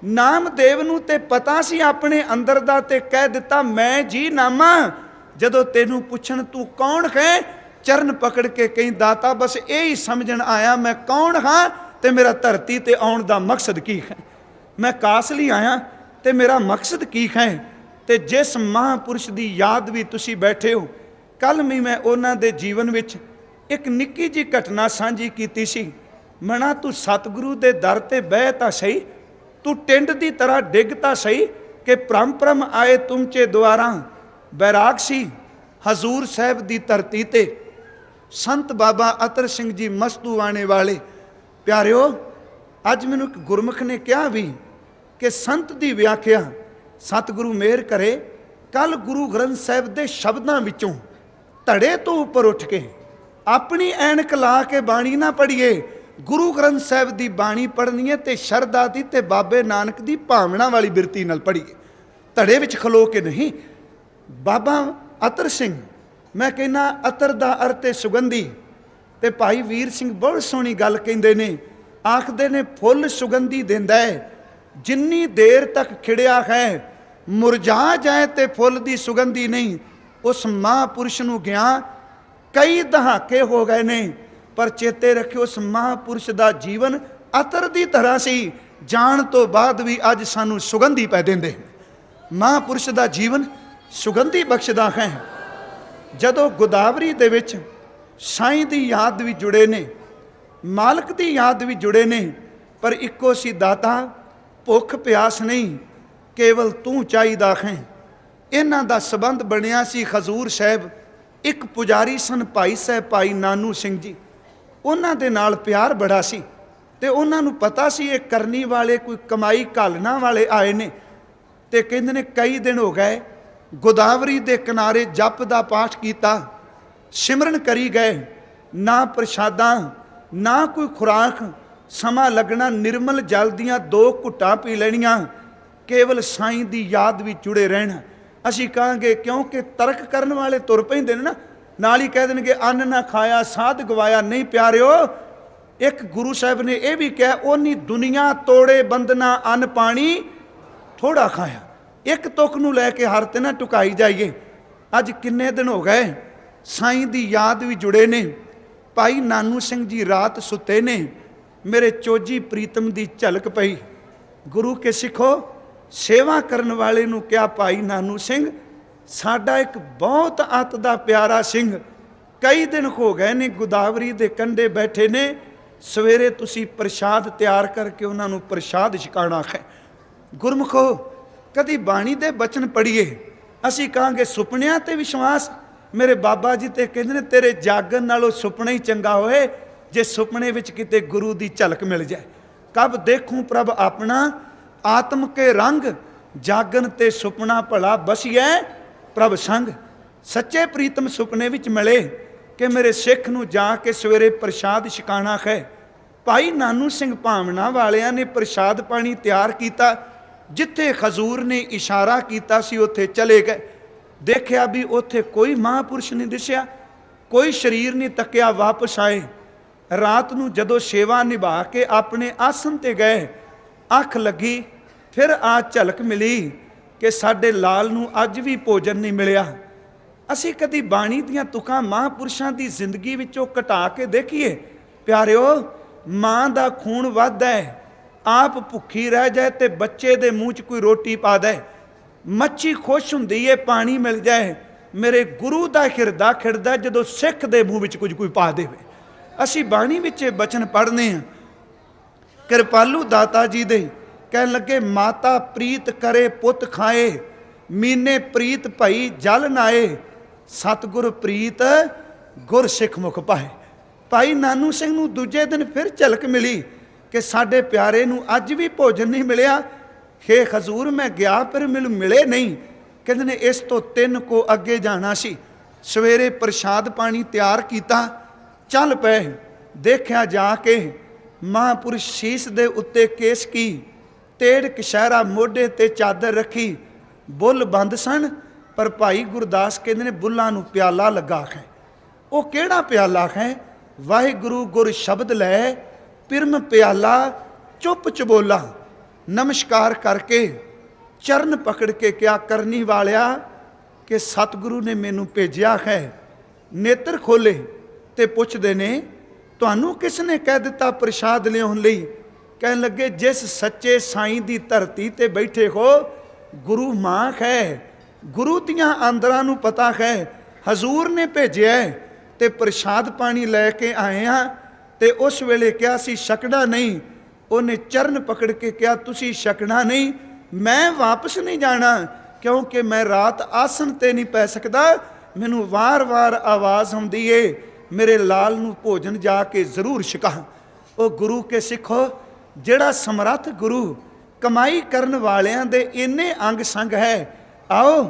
नामदेव नूं ते पता सी अपने अंदर दा, ते कह दिता मैं जी नामा। जदों तेनू पुछण तू कौन है, चरण पकड़ के कहीं दाता बस यही समझण आया मैं कौन हाँ ते मेरा धरती ते आउण दा मकसद की है, मैं कास लई आया ते मेरा मकसद की है। ते जिस महापुरुष की याद भी तुसी बैठे हो, कल भी मैं उन्हां दे जीवन विच एक निक्की जी घटना साझी कीती सी। मना तू सतगुरु दे दर ते बह तां सही, तू टिंड दी तरह डिग तां सही कि भरम भरम आए तुमचे द्वारा। बैराग सी हजूर साहब दी धरती ते संत बाबा अतर सिंह जी मस्तू आने वाले। प्यारिओ अज मैनू एक गुरमुख ने कहा भी कि संत दी व्याख्या सतगुरु मेहर करे कल गुरु ग्रंथ साहिब दे शब्दां विचों धड़े तो उपर उठ के अपनी ऐनक ला के बाणी ना पढ़िए, गुरु ग्रंथ साहिब दी बाणी पढ़नी है ते शरदा दी ते बाबे नानक दी भावना वाली बिरती नाल पढ़िए, धड़े विच खलो के नहीं। बाबा अतर सिंह, मैं कहना अतर दा अर्थ है सुगंधी। ते भाई वीर सिंह बहुत सोहनी गल कहिंदे ने, आखदे ने फुल सुगंधी दिंदा है, जिन्नी देर तक खिड़िया है मुरझा जाए ते फुल दी सुगंधी नहीं। उस महापुरुष नूं गया कई दहाके हो गए ने, पर चेते रखियो उस महापुरुष दा जीवन अतर दी तरह सी, जान तो बाद भी अज सानू सुगंधी पै देंदे। महापुरुष दा जीवन सुगंधी बख्शदा है। जदों गोदावरी दे विच साईं दी याद भी जुड़े ने, मालक दी याद भी जुड़े ने, पर इक्को सी दाता भुख प्यास नहीं, केवल तू चाहिदा है। इन्हां दा संबंध बनिया सी खजूर साहब, एक पुजारी सन भाई साहब भाई नानू सिंह जी, उन्हां दे नाल प्यार बड़ा सी ते उन्हां नूं पता सी ये करनी वाले कोई कमाई घालना वाले आए ने। ते कहंदे ने कई दिन हो गए गोदावरी दे किनारे जप दा पाठ कीता, सिमरन करी गए, ना प्रसादा ना कोई खुराक, समा लगना निर्मल जल दियां 2 घुट्टां पी लेणियां, केवल साईं दी याद भी जुड़े रहना। असीं कहांगे क्योंकि तर्क करन वाले तुर पैंदे ने ना, नाल ही कह देणगे अन्न ना खाया साध गवाया। नहीं प्यारिओ, एक गुरु साहब ने यह भी कहा ओनी दुनिया तोड़े बंदना अन्न पानी थोड़ा खाया। एक तुक नूं लैके हर ते ना टुकाई जाइए। अज किन्ने दिन हो गए साईं दी याद भी जुड़े ने। भाई नानू सिंह जी रात सुते ने, मेरे चोजी प्रीतम दी झलक पई। गुरु के सिखो सेवा करन वाले नूं क्या भाई नानू सिंह साडा एक बहुत अत दा प्यारा सिंह, कई दिन हो गए ने गोदावरी दे कंढे बैठे ने, सवेरे तुसी प्रसाद तैयार करके उन्हां नूं प्रसाद छकाणा है। गुरमुखो कदी बाणी दे बचन पढ़िए, असीं कहांगे सुपनियां ते विश्वास। मेरे बाबा जी ते कहंदे ने तेरे जागन नालों सुपना ही चंगा होए जे सुपने विच किते गुरु दी झलक मिल जाए। कब देखूं प्रभ अपना आत्म के रंग, जागन ते सुपना भला बसिए प्रभ संग। सच्चे प्रीतम सुपने विच मिले कि मेरे सिख नूं जाके सवेरे प्रसाद छकाणा है। भाई नानू सिंह भावना वालियां ने प्रसाद पानी तैयार किया, जिथे खजूर ने इशारा किया सी उत्थे चले गए। देखिया भी उत्थे कोई महापुरुष नहीं दिसिया, कोई शरीर नहीं तकिया, वापस आए। रात नूं जदों सेवा निभा के अपने आसन ते गए, अख लगी फिर आ झलक मिली कि साडे लाल नूं अज भी भोजन नहीं मिलिया। असीं कदी बाणी दीआं तुकां महापुरुषां दी जिंदगी विचों घटा के देखीए। प्यारिओ, मां दा खून वधदा है, आप भुखी रह जाए तो बच्चे दे मूँह च कोई रोटी पा दे, मच्छी खुश हुंदी है पानी मिल जाए। मेरे गुरु दा हिरदा खिड़दा जदों सिख दे मूँह विच कुछ कोई पा देवे। असीं बाणी विच बचन पढ़ने हैं। कृपालू दाता जी दे कहन लगे माता प्रीत करे पुत खाए, मीने प्रीत भई जल नाए, सतगुर प्रीत गुर सिख मुख पाए। भाई नानू सिंह नूं दूजे दिन फिर झलक मिली कि साडे प्यारे नूं अज भी भोजन नहीं मिलिया। हे खजूर मैं गया पर मैनूं मिले नहीं। कहंदे ने इस तो 3 को अगे जाना सी। सवेरे प्रसाद पानी तैयार किया, चल पे। देखिया जाके महापुरुष शीश दे उत्ते केस की, तेड़ कशहरा मोढे ते चादर रखी, बुल बंद सन। पर भाई गुरदास कहंदे ने बुल्लां नूं प्याला लगा है। वो किहड़ा प्याला है? वाहिगुरु गुर शब्द लै पिरम प्याला चुप चबोला। नमस्कार करके चरण पकड़ के क्या करनी वालिया कि सतगुरु ने मैनू भेजिया है, ਨੇਤਰ ਖੋਲੇ ਤੇ ਪੁੱਛਦੇ ਨੇ, ਤੁਹਾਨੂੰ ਕਿਸ ਨੇ ਕਹਿ ਦਿੱਤਾ ਪ੍ਰਸ਼ਾਦ ਲਿਆਉਣ ਲਈ? ਕਹਿਣ ਲੱਗੇ, ਜਿਸ ਸੱਚੇ ਸਾਈਂ ਦੀ ਧਰਤੀ ਤੇ ਬੈਠੇ ਹੋ, ਗੁਰੂ ਮਾਖ ਹੈ, ਗੁਰੂ ਦੀਆਂ ਆਂਦਰਾਂ ਨੂੰ ਪਤਾ ਹੈ, ਹਜ਼ੂਰ ਨੇ ਭੇਜਿਆ ਤੇ ਪ੍ਰਸ਼ਾਦ ਪਾਣੀ ਲੈ ਕੇ ਆਏ ਹਾਂ। ਤੇ ਉਸ ਵੇਲੇ ਕਿਹਾ ਸੀ ਛਕਣਾ ਨਹੀਂ। ਉਹਨੇ ਚਰਨ ਪਕੜ ਕੇ ਕਿਹਾ, ਤੁਸੀਂ ਛਕਣਾ ਨਹੀਂ, ਮੈਂ ਵਾਪਸ ਨਹੀਂ ਜਾਣਾ, ਕਿਉਂਕਿ ਮੈਂ ਰਾਤ ਆਸਣ ਤੇ ਨਹੀਂ ਪੈ ਸਕਦਾ, ਮੈਨੂੰ ਵਾਰ-ਵਾਰ ਆਵਾਜ਼ ਆਉਂਦੀ ਏ, ਮੇਰੇ ਲਾਲ ਨੂੰ ਭੋਜਨ ਜਾ ਕੇ ਜ਼ਰੂਰ ਛਕਾ। ਉਹ ਗੁਰੂ ਕੇ ਸਿੱਖੋ, ਜਿਹੜਾ ਸਮਰੱਥ ਗੁਰੂ ਕਮਾਈ ਕਰਨ ਵਾਲਿਆਂ ਦੇ ਇੰਨੇ ਅੰਗ ਸੰਗ ਹੈ। ਆਓ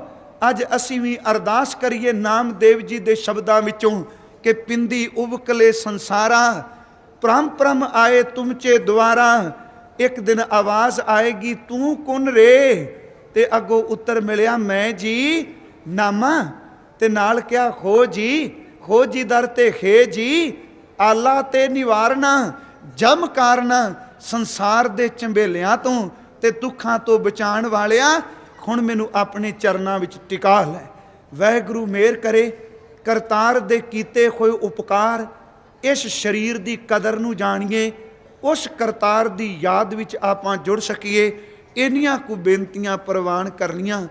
ਅੱਜ ਅਸੀਂ ਵੀ ਅਰਦਾਸ ਕਰੀਏ ਨਾਮਦੇਵ ਜੀ ਦੇ ਸ਼ਬਦਾਂ ਵਿੱਚੋਂ ਕਿ ਪਿੰਦੀ ਉਬਕਲੇ ਸੰਸਾਰਾ, ਪ੍ਰਮ ਪ੍ਰਮ ਆਏ ਤੁਮਚੇ ਦੁਆਰਾ, ਇੱਕ ਦਿਨ ਆਵਾਜ਼ ਆਏਗੀ ਤੂੰ ਕੌਣ ਰੇ? ਤੇ ਅੱਗੋਂ ਉੱਤਰ ਮਿਲਿਆ, ਮੈਂ ਜੀ ਨਾਮਾ। ਤੇ ਨਾਲ ਕਿਹਾ, ਹੋ ਜੀ ਦਰ ਤੇ ਖੇ ਜੀ, ਆਲਾ ਤੇ ਨਿਵਾਰਨਾ, ਜਮ ਕਾਰਨਾ, ਸੰਸਾਰ ਦੇ ਝੰਬੇਲਿਆਂ ਤੋਂ ਤੇ ਦੁੱਖਾਂ ਤੋਂ ਬਚਾਉਣ ਵਾਲਿਆ, ਹੁਣ ਮੈਨੂੰ ਆਪਣੇ ਚਰਨਾਂ ਵਿੱਚ ਟਿਕਾ ਲੈ। ਵਾਹਿਗੁਰੂ ਮਿਹਰ ਕਰੇ, ਕਰਤਾਰ ਦੇ ਕੀਤੇ ਹੋਏ ਉਪਕਾਰ, ਇਸ ਸਰੀਰ ਦੀ ਕਦਰ ਨੂੰ ਜਾਣੀਏ, ਉਸ ਕਰਤਾਰ ਦੀ ਯਾਦ ਵਿੱਚ ਆਪਾਂ ਜੁੜ ਸਕੀਏ। ਇੰਨੀਆਂ ਕੁ ਬੇਨਤੀਆਂ ਪ੍ਰਵਾਨ ਕਰਨੀਆਂ।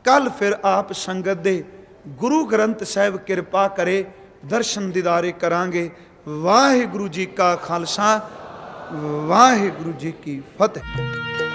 ਕੱਲ ਫਿਰ ਆਪ ਸੰਗਤ ਦੇ ਗੁਰੂ ਗ੍ਰੰਥ ਸਾਹਿਬ ਕਿਰਪਾ ਕਰੇ, ਦਰਸ਼ਨ ਦੀਦਾਰੇ ਕਰਾਂਗੇ। ਵਾਹਿਗੁਰੂ ਜੀ ਕਾ ਖਾਲਸਾ, ਵਾਹਿਗੁਰੂ ਜੀ ਕੀ ਫਤਿਹ।